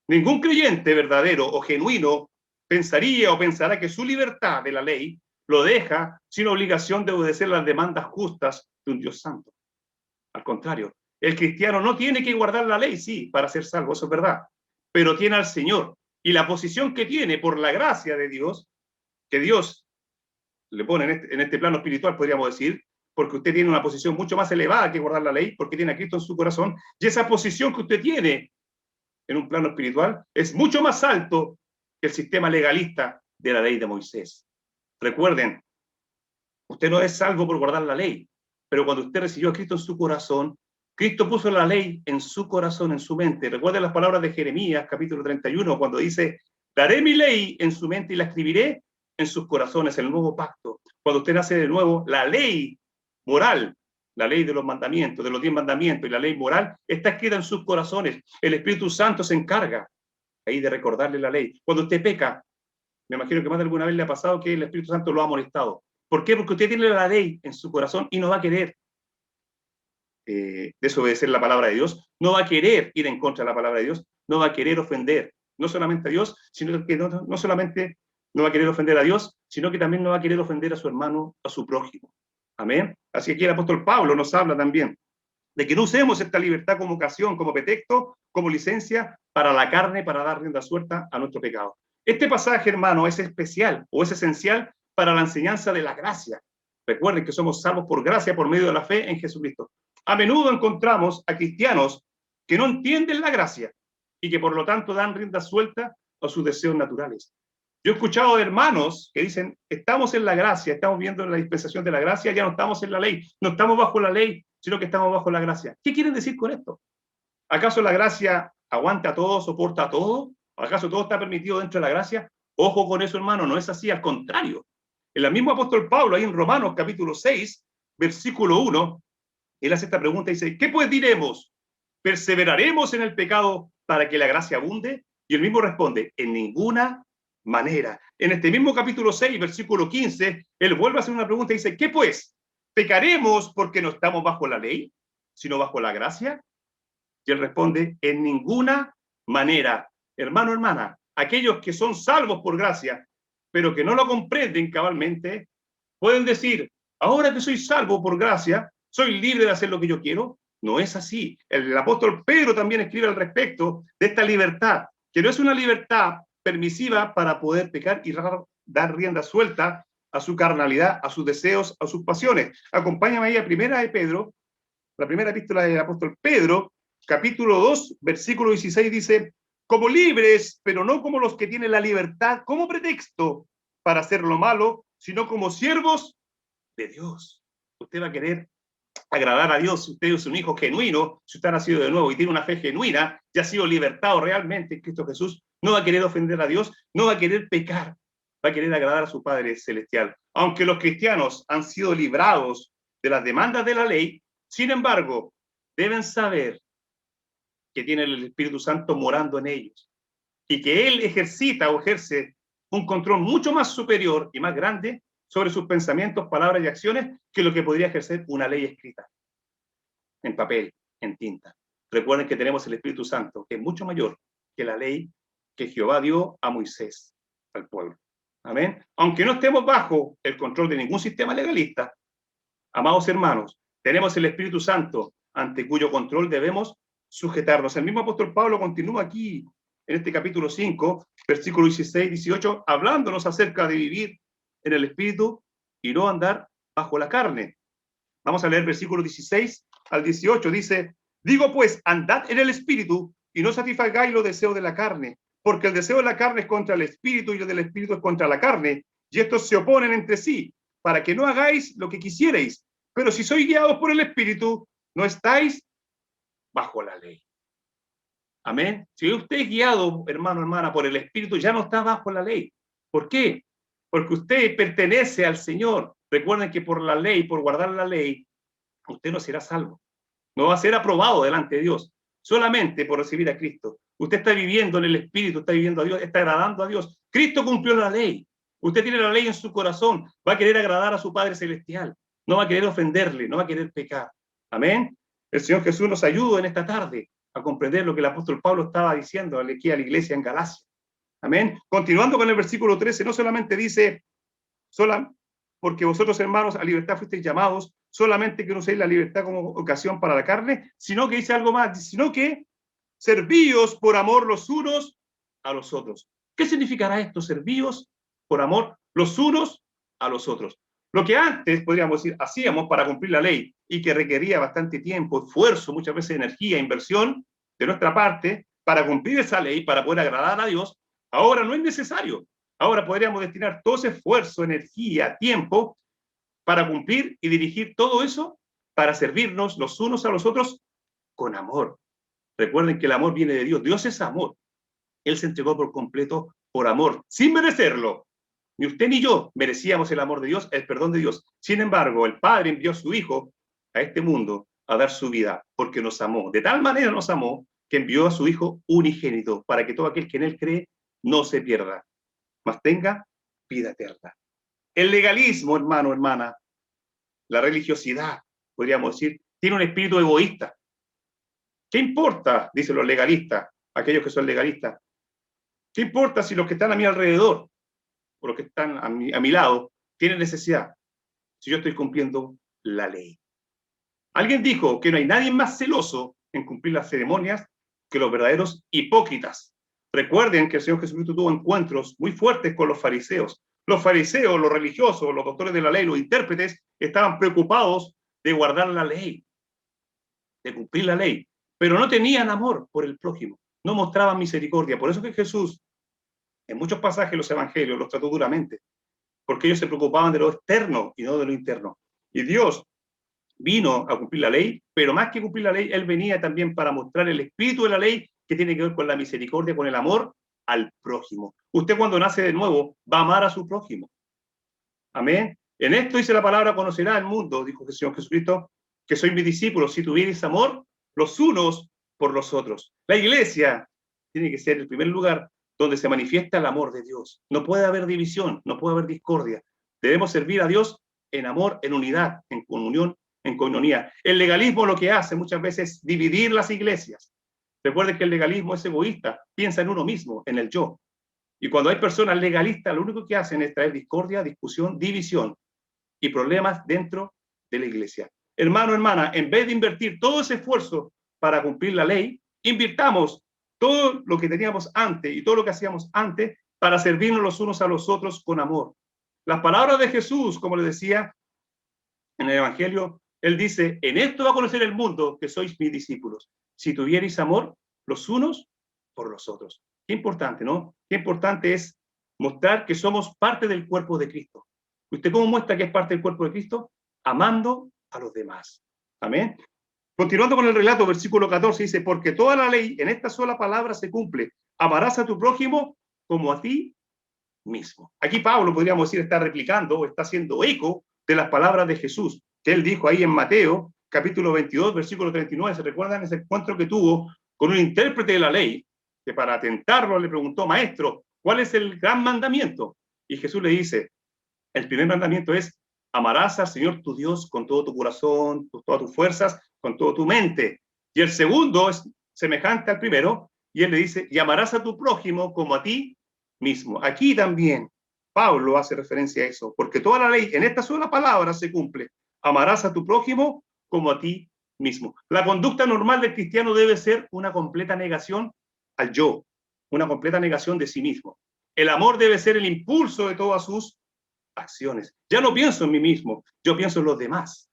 Ningún creyente verdadero o genuino pensaría o pensará que su libertad de la ley lo deja sin obligación de obedecer las demandas justas de un Dios santo. Al contrario, el cristiano no tiene que guardar la ley, sí, para ser salvo, eso es verdad, pero tiene al Señor, y la posición que tiene por la gracia de Dios, que Dios le pone en este plano espiritual, podríamos decir, porque usted tiene una posición mucho más elevada que guardar la ley, porque tiene a Cristo en su corazón, y esa posición que usted tiene en un plano espiritual es mucho más alto que el sistema legalista de la ley de Moisés. Recuerden, usted no es salvo por guardar la ley, pero cuando usted recibió a Cristo en su corazón, Cristo puso la ley en su corazón, en su mente. Recuerden las palabras de Jeremías, capítulo 31, cuando dice: daré mi ley en su mente y la escribiré en sus corazones, el nuevo pacto. Cuando usted nace de nuevo, la ley moral, la ley de los mandamientos, de los 10 mandamientos y la ley moral está escrita en sus corazones. El Espíritu Santo se encarga ahí de recordarle la ley. Cuando usted peca, me imagino que más de alguna vez le ha pasado que el Espíritu Santo lo ha molestado. ¿Por qué? Porque usted tiene la ley en su corazón y no va a querer desobedecer la palabra de Dios, no va a querer ir en contra de la palabra de Dios, no va a querer ofender, no solamente a Dios, sino que no solamente no va a querer ofender a Dios, sino que también no va a querer ofender a su hermano, a su prójimo. Amén. Así que aquí el apóstol Pablo nos habla también de que no usemos esta libertad como ocasión, como pretexto, como licencia para la carne, para dar rienda suelta a nuestro pecado. Este pasaje, hermano, es especial o es esencial para la enseñanza de la gracia. Recuerden que somos salvos por gracia, por medio de la fe en Jesucristo. A menudo encontramos a cristianos que no entienden la gracia y que por lo tanto dan rienda suelta a sus deseos naturales. Yo he escuchado de hermanos que dicen: estamos en la gracia, estamos viendo la dispensación de la gracia, ya no estamos en la ley, no estamos bajo la ley, sino que estamos bajo la gracia. ¿Qué quieren decir con esto? ¿Acaso la gracia aguanta todo, soporta todo? ¿Acaso todo está permitido dentro de la gracia? Ojo con eso, hermano, no es así, al contrario. El mismo apóstol Pablo, ahí en Romanos capítulo 6, versículo 1, él hace esta pregunta y dice: ¿qué pues diremos? ¿Perseveraremos en el pecado para que la gracia abunde? Y él mismo responde: en ninguna manera. En este mismo capítulo 6, versículo 15, él vuelve a hacer una pregunta y dice: ¿qué pues? ¿Pecaremos porque no estamos bajo la ley, sino bajo la gracia? Y él responde: en ninguna manera. Hermano, hermana, aquellos que son salvos por gracia, pero que no lo comprenden cabalmente, pueden decir: ahora que soy salvo por gracia, ¿soy libre de hacer lo que yo quiero? No es así. El apóstol Pedro también escribe al respecto de esta libertad, que no es una libertad permisiva para poder pecar y dar rienda suelta a su carnalidad, a sus deseos, a sus pasiones. Acompáñame ahí a primera de Pedro, la primera epístola del apóstol Pedro, capítulo 2, versículo 16, dice: como libres, pero no como los que tienen la libertad como pretexto para hacer lo malo, sino como siervos de Dios. Usted va a querer agradar a Dios si usted es un hijo genuino, si usted ha nacido de nuevo y tiene una fe genuina, y ha sido libertado realmente en Cristo Jesús. No va a querer ofender a Dios, no va a querer pecar, va a querer agradar a su Padre Celestial. Aunque los cristianos han sido librados de las demandas de la ley, Sin embargo, deben saber que tienen el Espíritu Santo morando en ellos y que Él ejercita o ejerce un control mucho más superior y más grande sobre sus pensamientos, palabras y acciones que lo que podría ejercer una ley escrita en papel, en tinta. Recuerden que tenemos el Espíritu Santo, que es mucho mayor que la ley que Jehová dio a Moisés, al pueblo. Amén. Aunque no estemos bajo el control de ningún sistema legalista, amados hermanos, tenemos el Espíritu Santo ante cuyo control debemos sujetarnos. El mismo apóstol Pablo continúa aquí en este capítulo 5, versículo 16, 18, hablándonos acerca de vivir en el Espíritu y no andar bajo la carne. Vamos a leer versículo 16 al 18. Dice, digo pues, andad en el Espíritu y no satisfagáis los deseos de la carne, porque el deseo de la carne es contra el Espíritu y el del Espíritu es contra la carne, y estos se oponen entre sí, para que no hagáis lo que quisierais. Pero si sois guiados por el Espíritu, no estáis bajo la ley. Amén. Si usted es guiado, hermano, hermana, por el Espíritu, ya no está bajo la ley. ¿Por qué? Porque usted pertenece al Señor. Recuerden que por la ley, por guardar la ley, usted no será salvo. No va a ser aprobado delante de Dios. Solamente por recibir a Cristo. Usted está viviendo en el Espíritu, está viviendo a Dios, está agradando a Dios. Cristo cumplió la ley. Usted tiene la ley en su corazón. Va a querer agradar a su Padre Celestial. No va a querer ofenderle, no va a querer pecar. Amén. El Señor Jesús nos ayuda en esta tarde a comprender lo que el apóstol Pablo estaba diciendo aquí a la iglesia en Galacia. Amén. Continuando con el versículo 13, no solamente dice, porque vosotros, hermanos, a libertad fuisteis llamados, solamente que no uséis la libertad como ocasión para la carne, sino que dice algo más, sino que servíos por amor los unos a los otros. ¿Qué significará esto? Servíos por amor los unos a los otros. Lo que antes, podríamos decir, hacíamos para cumplir la ley y que requería bastante tiempo, esfuerzo, muchas veces energía, inversión de nuestra parte para cumplir esa ley, para poder agradar a Dios, ahora no es necesario. Ahora podríamos destinar todo ese esfuerzo, energía, tiempo para cumplir y dirigir todo eso para servirnos los unos a los otros con amor. Recuerden que el amor viene de Dios. Dios es amor. Él se entregó por completo por amor, sin merecerlo. Ni usted ni yo merecíamos el amor de Dios, el perdón de Dios. Sin embargo, el Padre envió a su Hijo a este mundo a dar su vida, porque nos amó. De tal manera nos amó que envió a su Hijo unigénito, para que todo aquel que en Él cree no se pierda, mas tenga vida eterna. El legalismo, hermano, hermana, la religiosidad, podríamos decir, tiene un espíritu egoísta. ¿Qué importa, dicen los legalistas, aquellos que son legalistas? ¿Qué importa si los que están a mi alrededor o los que están a mi lado tienen necesidad? Si yo estoy cumpliendo la ley. Alguien dijo que no hay nadie más celoso en cumplir las ceremonias que los verdaderos hipócritas. Recuerden que el Señor Jesucristo tuvo encuentros muy fuertes con los fariseos. Los fariseos, los religiosos, los doctores de la ley, los intérpretes, estaban preocupados de guardar la ley, de cumplir la ley, pero no tenían amor por el prójimo, no mostraban misericordia. Por eso que Jesús, en muchos pasajes de los evangelios, los trató duramente, porque ellos se preocupaban de lo externo y no de lo interno. Y Dios vino a cumplir la ley, pero más que cumplir la ley, Él venía también para mostrar el espíritu de la ley que tiene que ver con la misericordia, con el amor al prójimo. Usted cuando nace de nuevo va a amar a su prójimo. Amén. En esto dice la palabra, conocerá el mundo, dijo el Señor Jesucristo, que sois mis discípulos, si tuvierais amor los unos por los otros. La iglesia tiene que ser el primer lugar donde se manifiesta el amor de Dios. No puede haber división, no puede haber discordia. Debemos servir a Dios en amor, en unidad, en comunión, en coinonía. El legalismo lo que hace muchas veces es dividir las iglesias. Recuerden que el legalismo es egoísta, piensa en uno mismo, en el yo. Y cuando hay personas legalistas, lo único que hacen es traer discordia, discusión, división y problemas dentro de la iglesia. Hermano, hermana, en vez de invertir todo ese esfuerzo para cumplir la ley, invirtamos todo lo que teníamos antes y todo lo que hacíamos antes para servirnos los unos a los otros con amor. Las palabras de Jesús, como le decía en el Evangelio, Él dice, en esto va a conocer el mundo que sois mis discípulos, si tuvierais amor los unos por los otros. Qué importante, ¿no? Qué importante es mostrar que somos parte del cuerpo de Cristo. ¿Usted cómo muestra que es parte del cuerpo de Cristo? Amando a los demás. Amén. Continuando con el relato, versículo 14 dice, porque toda la ley en esta sola palabra se cumple. Amarás a tu prójimo como a ti mismo. Aquí Pablo, podríamos decir, está replicando o está haciendo eco de las palabras de Jesús, que él dijo ahí en Mateo, capítulo 22, versículo 39, ¿se recuerdan ese encuentro que tuvo con un intérprete de la ley, que para tentarlo le preguntó, maestro, ¿cuál es el gran mandamiento? Y Jesús le dice, el primer mandamiento es, amarás al Señor tu Dios con todo tu corazón, con todas tus fuerzas, con toda tu mente. Y el segundo es semejante al primero, y él le dice, y amarás a tu prójimo como a ti mismo. Aquí también Pablo hace referencia a eso, porque toda la ley en esta sola palabra se cumple. Amarás a tu prójimo como a ti mismo. La conducta normal del cristiano debe ser una completa negación al yo, una completa negación de sí mismo. El amor debe ser el impulso de todas sus acciones. Ya no pienso en mí mismo, yo pienso en los demás.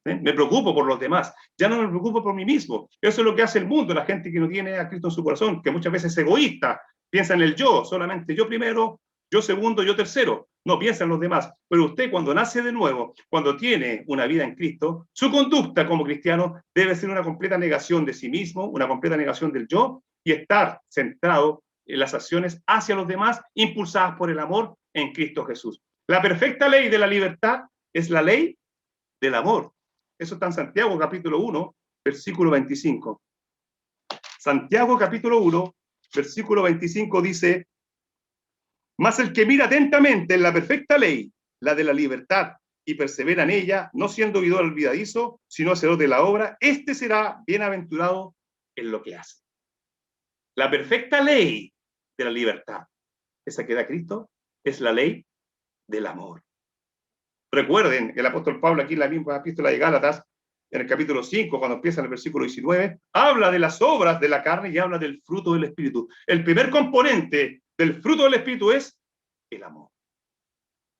Me preocupo por los demás, ya no me preocupo por mí mismo. Eso es lo que hace el mundo, la gente que no tiene a Cristo en su corazón, que muchas veces es egoísta, piensa en el yo, solamente yo primero, yo segundo, yo tercero, no piensa en los demás. Pero usted cuando nace de nuevo, cuando tiene una vida en Cristo, su conducta como cristiano debe ser una completa negación de sí mismo, una completa negación del yo, y estar centrado en las acciones hacia los demás, impulsadas por el amor en Cristo Jesús. La perfecta ley de la libertad es la ley del amor. Eso está en Santiago capítulo 1, versículo 25. Santiago capítulo 1, versículo 25 dice, mas el que mira atentamente en la perfecta ley, la de la libertad, y persevera en ella, no siendo oidor olvidadizo, sino hacedor de la obra, este será bienaventurado en lo que hace. La perfecta ley de la libertad, esa que da Cristo, es la ley del amor. Recuerden, el apóstol Pablo aquí en la misma epístola de Gálatas, en el capítulo 5, cuando empieza en el versículo 19, habla de las obras de la carne y habla del fruto del Espíritu. El primer componente del fruto del Espíritu es el amor.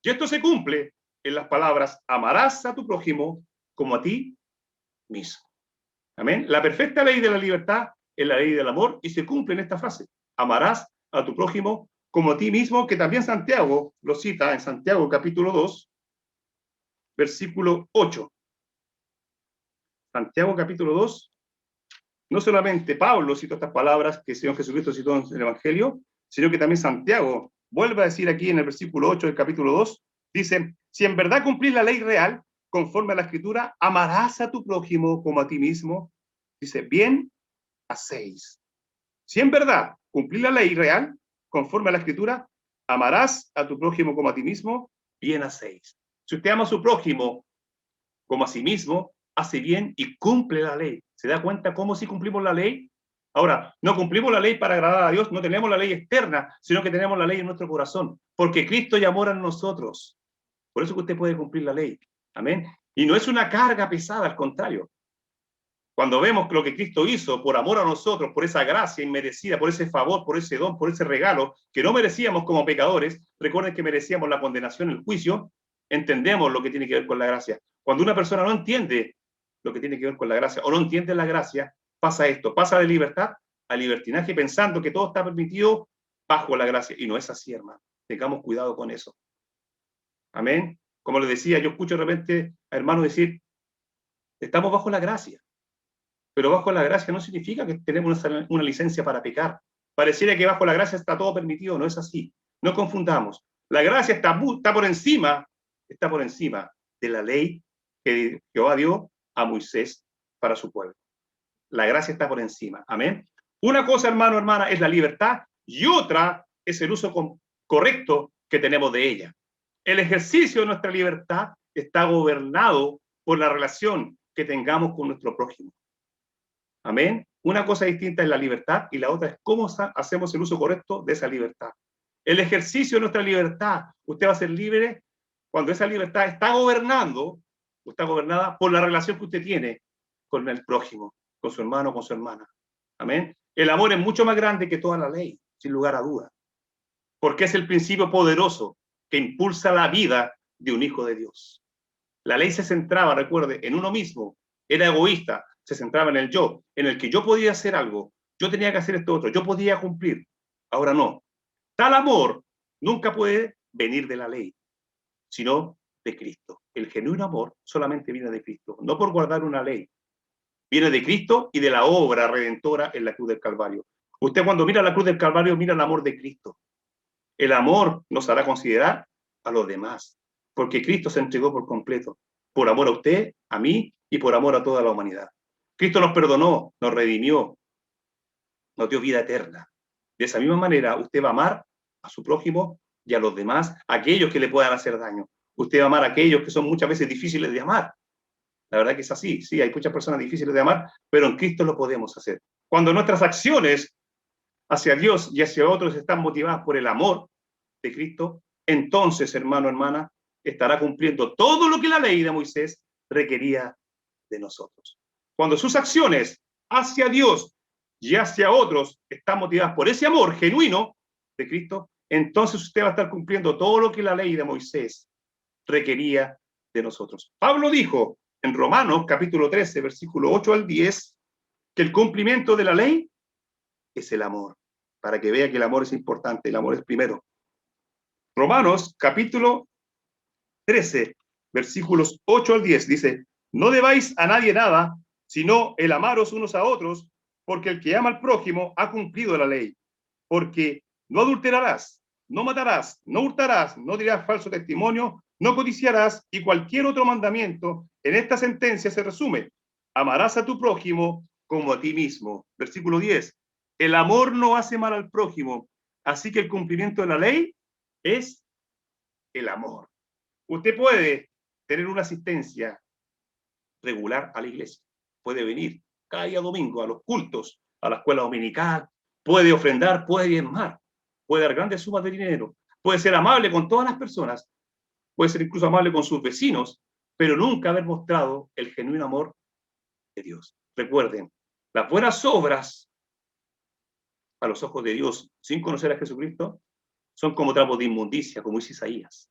Y esto se cumple en las palabras, amarás a tu prójimo como a ti mismo. Amén. La perfecta ley de la libertad es la ley del amor y se cumple en esta frase, amarás a tu prójimo como a ti mismo, que también Santiago lo cita en Santiago capítulo 2, versículo 8. Santiago capítulo 2, no solamente Pablo citó estas palabras que el Señor Jesucristo citó en el Evangelio, sino que también Santiago vuelve a decir aquí en el versículo 8 del capítulo 2, dice, si en verdad cumplís la ley real, conforme a la Escritura, amarás a tu prójimo como a ti mismo, dice, bien hacéis. Si en verdad cumplís la ley real, conforme a la Escritura, amarás a tu prójimo como a ti mismo, bien hacéis. Si usted ama a su prójimo como a sí mismo, hace bien y cumple la ley. ¿Se da cuenta cómo si cumplimos la ley? Ahora, no cumplimos la ley para agradar a Dios, no tenemos la ley externa, sino que tenemos la ley en nuestro corazón, porque Cristo ya mora en nosotros. Por eso que usted puede cumplir la ley. Amén. Y no es una carga pesada, al contrario. Cuando vemos lo que Cristo hizo por amor a nosotros, por esa gracia inmerecida, por ese favor, por ese don, por ese regalo, que no merecíamos como pecadores, recuerden que merecíamos la condenación, el juicio, entendemos lo que tiene que ver con la gracia. Cuando una persona no entiende lo que tiene que ver con la gracia, o no entiende la gracia, pasa esto, pasa de libertad a libertinaje pensando que todo está permitido bajo la gracia, y no es así, hermano. Tengamos cuidado con eso. Amén. Como les decía, yo escucho de repente a hermanos decir, estamos bajo la gracia, pero bajo la gracia no significa que tenemos una licencia para pecar. Pareciera que bajo la gracia está todo permitido, no es así. No confundamos. La gracia está por encima de la ley que Jehová dio a Moisés para su pueblo. La gracia está por encima. Amén. Una cosa, hermano, hermana, es la libertad y otra es el uso correcto que tenemos de ella. El ejercicio de nuestra libertad está gobernado por la relación que tengamos con nuestro prójimo. Amén. Una cosa distinta es la libertad y la otra es cómo hacemos el uso correcto de esa libertad. El ejercicio de nuestra libertad, usted va a ser libre cuando esa libertad está gobernada por la relación que usted tiene con el prójimo, con su hermano, con su hermana. Amén. El amor es mucho más grande que toda la ley, sin lugar a duda, porque es el principio poderoso que impulsa la vida de un hijo de Dios. La ley se centraba, recuerde, en uno mismo, era egoísta, se centraba en el yo, en el que yo podía hacer algo, yo tenía que hacer esto otro, yo podía cumplir. Ahora no. Tal amor nunca puede venir de la ley, sino de Cristo. El genuino amor solamente viene de Cristo, no por guardar una ley. Viene de Cristo y de la obra redentora en la cruz del Calvario. Usted cuando mira la cruz del Calvario, mira el amor de Cristo. El amor nos hará considerar a los demás, porque Cristo se entregó por completo. por amor a usted, a mí y por amor a toda la humanidad. Cristo nos perdonó, nos redimió, nos dio vida eterna. De esa misma manera, usted va a amar a su prójimo y a los demás, a aquellos que le puedan hacer daño. Usted va a amar a aquellos que son muchas veces difíciles de amar. La verdad que es así, sí, hay muchas personas difíciles de amar, pero en Cristo lo podemos hacer. Cuando nuestras acciones hacia Dios y hacia otros están motivadas por el amor de Cristo, entonces, hermano, hermana, estará cumpliendo todo lo que la ley de Moisés requería de nosotros. Cuando sus acciones hacia Dios y hacia otros están motivadas por ese amor genuino de Cristo, entonces usted va a estar cumpliendo todo lo que la ley de Moisés requería de nosotros. Pablo dijo en Romanos capítulo 13, versículo 8 al 10, que el cumplimiento de la ley es el amor, para que vea que el amor es importante, el amor es primero. Romanos capítulo 13, versículos 8 al 10, dice: no debáis a nadie nada, sino el amaros unos a otros, porque el que ama al prójimo ha cumplido la ley. Porque no adulterarás, no matarás, no hurtarás, no dirás falso testimonio, no codiciarás, y cualquier otro mandamiento en esta sentencia se resume: amarás a tu prójimo como a ti mismo. Versículo 10. El amor no hace mal al prójimo, así que el cumplimiento de la ley es el amor. Usted puede tener una asistencia regular a la iglesia, puede venir cada día domingo a los cultos, a la escuela dominical, puede ofrendar, puede diezmar, puede dar grandes sumas de dinero, puede ser amable con todas las personas, puede ser incluso amable con sus vecinos, pero nunca haber mostrado el genuino amor de Dios. Recuerden, las buenas obras a los ojos de Dios sin conocer a Jesucristo son como trapos de inmundicia, como dice Isaías.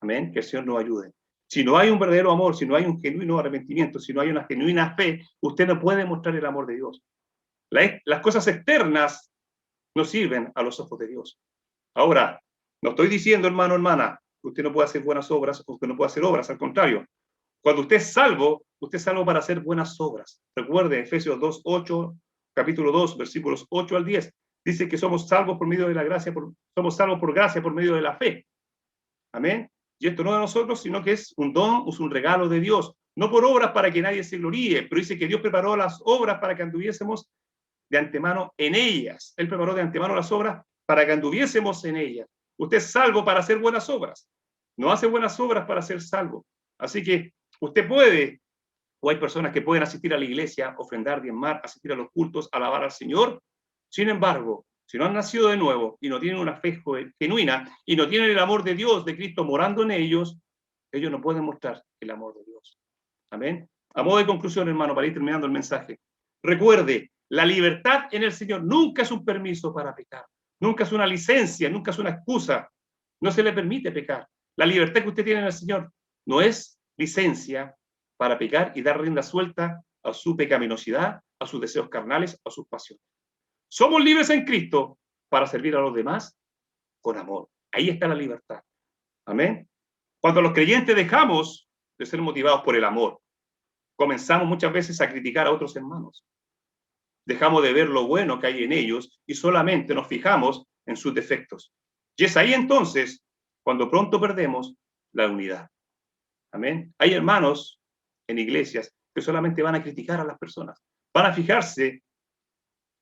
Amén, que el Señor nos ayude. Si no hay un verdadero amor, si no hay un genuino arrepentimiento, si no hay una genuina fe, usted no puede mostrar el amor de Dios. Las cosas externas no sirven a los ojos de Dios. Ahora, no estoy diciendo, hermano, hermana, que usted no puede hacer buenas obras o que no puede hacer obras, al contrario. Cuando usted es salvo para hacer buenas obras. Recuerde, Efesios 2, 8, capítulo 2, versículos 8 al 10, dice que somos salvos por medio de la gracia, somos salvos por gracia por medio de la fe. Amén. Y esto no de nosotros, sino que es un don, es un regalo de Dios. No por obras para que nadie se gloríe, pero dice que Dios preparó las obras para que anduviésemos de antemano en ellas. Él preparó de antemano las obras para que anduviésemos en ellas. Usted es salvo para hacer buenas obras. No hace buenas obras para ser salvo. Así que usted puede, o hay personas que pueden asistir a la iglesia, ofrendar, diezmar, asistir a los cultos, alabar al Señor. Sin embargo, si no han nacido de nuevo y no tienen una fe genuina y no tienen el amor de Dios, de Cristo morando en ellos, ellos no pueden mostrar el amor de Dios. Amén. A modo de conclusión, hermano, para ir terminando el mensaje, recuerde, la libertad en el Señor nunca es un permiso para pecar, nunca es una licencia, nunca es una excusa. No se le permite pecar. La libertad que usted tiene en el Señor no es licencia para pecar y dar rienda suelta a su pecaminosidad, a sus deseos carnales, a sus pasiones. Somos libres en Cristo para servir a los demás con amor. Ahí está la libertad. Amén. Cuando los creyentes dejamos de ser motivados por el amor, comenzamos muchas veces a criticar a otros hermanos. Dejamos de ver lo bueno que hay en ellos y solamente nos fijamos en sus defectos. Y es ahí entonces cuando pronto perdemos la unidad. Amén. Hay hermanos en iglesias que solamente van a criticar a las personas, van a fijarse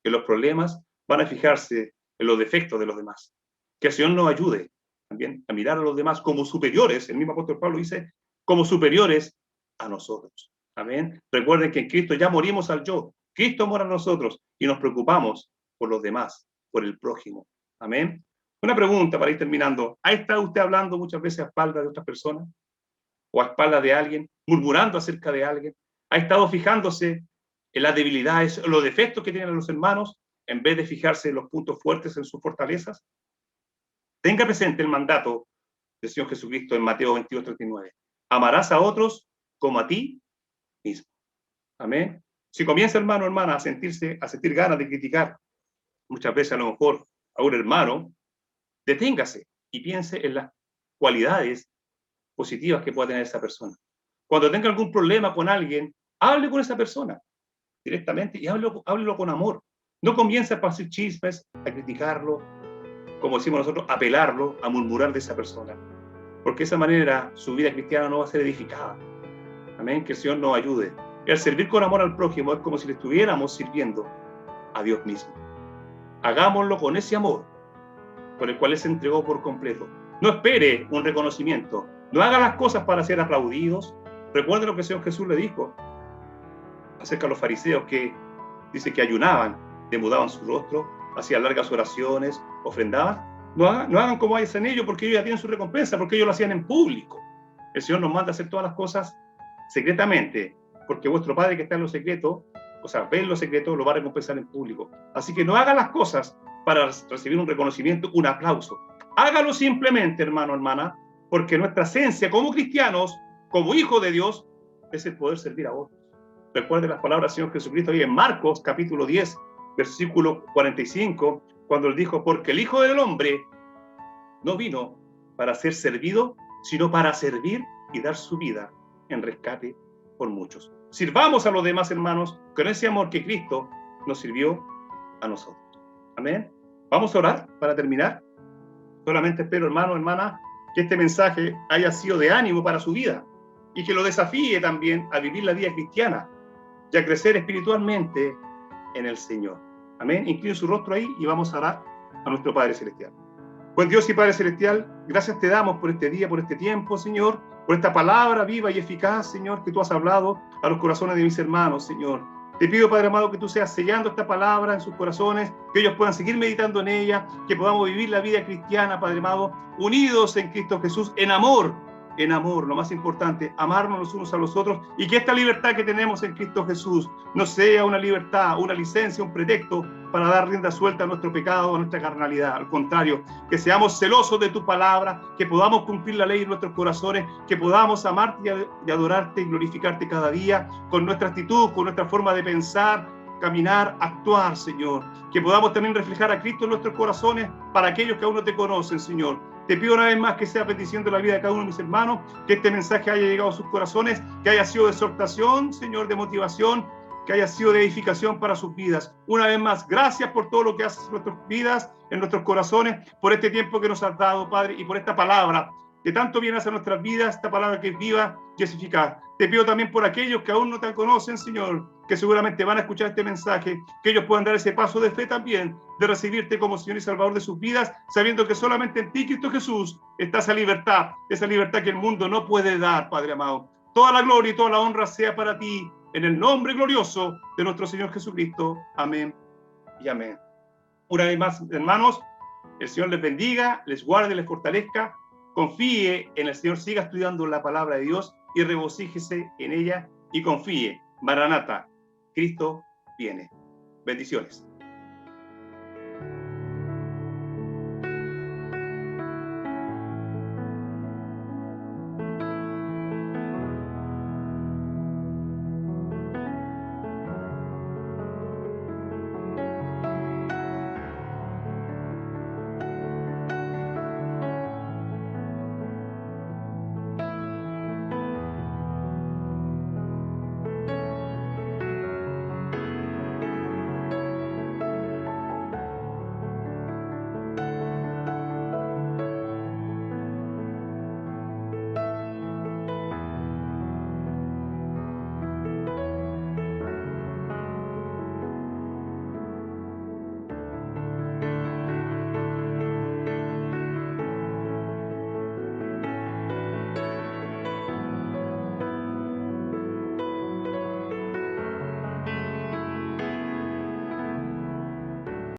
en los problemas, van a fijarse en los defectos de los demás. Que el Señor nos ayude también a mirar a los demás como superiores. El mismo apóstol Pablo dice, como superiores a nosotros. Amén. Recuerden que en Cristo ya morimos al yo. Cristo mora en nosotros y nos preocupamos por los demás, por el prójimo. Amén. Una pregunta para ir terminando. ¿Ha estado usted hablando muchas veces a espaldas de otras personas? ¿O a espaldas de alguien? ¿Murmurando acerca de alguien? ¿Ha estado fijándose en las debilidades, los defectos que tienen los hermanos, en vez de fijarse en los puntos fuertes, en sus fortalezas? Tenga presente el mandato del Señor Jesucristo en Mateo 22:39. Amarás a otros como a ti mismo. Amén. Si comienza, hermano, hermana, a sentir ganas de criticar, muchas veces a lo mejor a un hermano, deténgase y piense en las cualidades positivas que pueda tener esa persona. Cuando tenga algún problema con alguien, hable con esa persona directamente y háblelo con amor. No comience a pasar chismes, a criticarlo, como decimos nosotros, a apelarlo, a murmurar de esa persona. Porque de esa manera su vida cristiana no va a ser edificada. Amén, que el Señor nos ayude. El servir con amor al prójimo es como si le estuviéramos sirviendo a Dios mismo. Hagámoslo con ese amor con el cual Él se entregó por completo. No espere un reconocimiento. No haga las cosas para ser aplaudidos. Recuerden lo que el Señor Jesús le dijo acerca de los fariseos, que dice que ayunaban, demudaban su rostro, hacían largas oraciones, ofrendaban. No hagan como hacen ellos, porque ellos ya tienen su recompensa, porque ellos lo hacían en público. El Señor nos manda a hacer todas las cosas secretamente, porque vuestro Padre que está en lo secreto, o sea, ve en lo secreto, lo va a recompensar en público. Así que no hagan las cosas para recibir un reconocimiento, un aplauso. Hágalo simplemente, hermano, hermana, porque nuestra esencia como cristianos, como hijos de Dios, es el poder servir a otros. Recuerde las palabras del Señor Jesucristo ahí en Marcos, capítulo 10, versículo 45, cuando Él dijo, porque el Hijo del Hombre no vino para ser servido, sino para servir y dar su vida en rescate por muchos. Sirvamos a los demás, hermanos, con ese amor que Cristo nos sirvió a nosotros. Amén. Vamos a orar para terminar. Solamente espero, hermano, hermana, que este mensaje haya sido de ánimo para su vida y que lo desafíe también a vivir la vida cristiana y a crecer espiritualmente en el Señor. Amén. Incline su rostro ahí y vamos a orar a nuestro Padre Celestial. Pues Dios y Padre Celestial, gracias te damos por este día, por este tiempo, Señor, por esta palabra viva y eficaz, Señor, que tú has hablado a los corazones de mis hermanos, Señor. Te pido, Padre amado, que tú seas sellando esta palabra en sus corazones, que ellos puedan seguir meditando en ella, que podamos vivir la vida cristiana, Padre amado, unidos en Cristo Jesús, en amor, lo más importante, amarnos los unos a los otros, y que esta libertad que tenemos en Cristo Jesús no sea una libertad, una licencia, un pretexto para dar rienda suelta a nuestro pecado, a nuestra carnalidad. Al contrario, que seamos celosos de tu palabra, que podamos cumplir la ley en nuestros corazones, que podamos amarte y adorarte y glorificarte cada día con nuestra actitud, con nuestra forma de pensar, caminar, actuar, Señor. Que podamos también reflejar a Cristo en nuestros corazones para aquellos que aún no te conocen, Señor. Te pido una vez más que sea petición de la vida de cada uno de mis hermanos, que este mensaje haya llegado a sus corazones, que haya sido de exhortación, Señor, de motivación, que haya sido de edificación para sus vidas. Una vez más, gracias por todo lo que haces en nuestras vidas, en nuestros corazones, por este tiempo que nos has dado, Padre, y por esta palabra que tanto viene hacia nuestras vidas, esta palabra que es viva y es eficaz. Te pido también por aquellos que aún no te conocen, Señor, que seguramente van a escuchar este mensaje, que ellos puedan dar ese paso de fe también, de recibirte como Señor y Salvador de sus vidas, sabiendo que solamente en ti, Cristo Jesús, está esa libertad que el mundo no puede dar, Padre amado. Toda la gloria y toda la honra sea para ti, en el nombre glorioso de nuestro Señor Jesucristo. Amén y amén. Una vez más, hermanos, el Señor les bendiga, les guarde, les fortalezca. Confíe en el Señor, siga estudiando la palabra de Dios y regocíjese en ella y confíe. Maranata, Cristo viene. Bendiciones.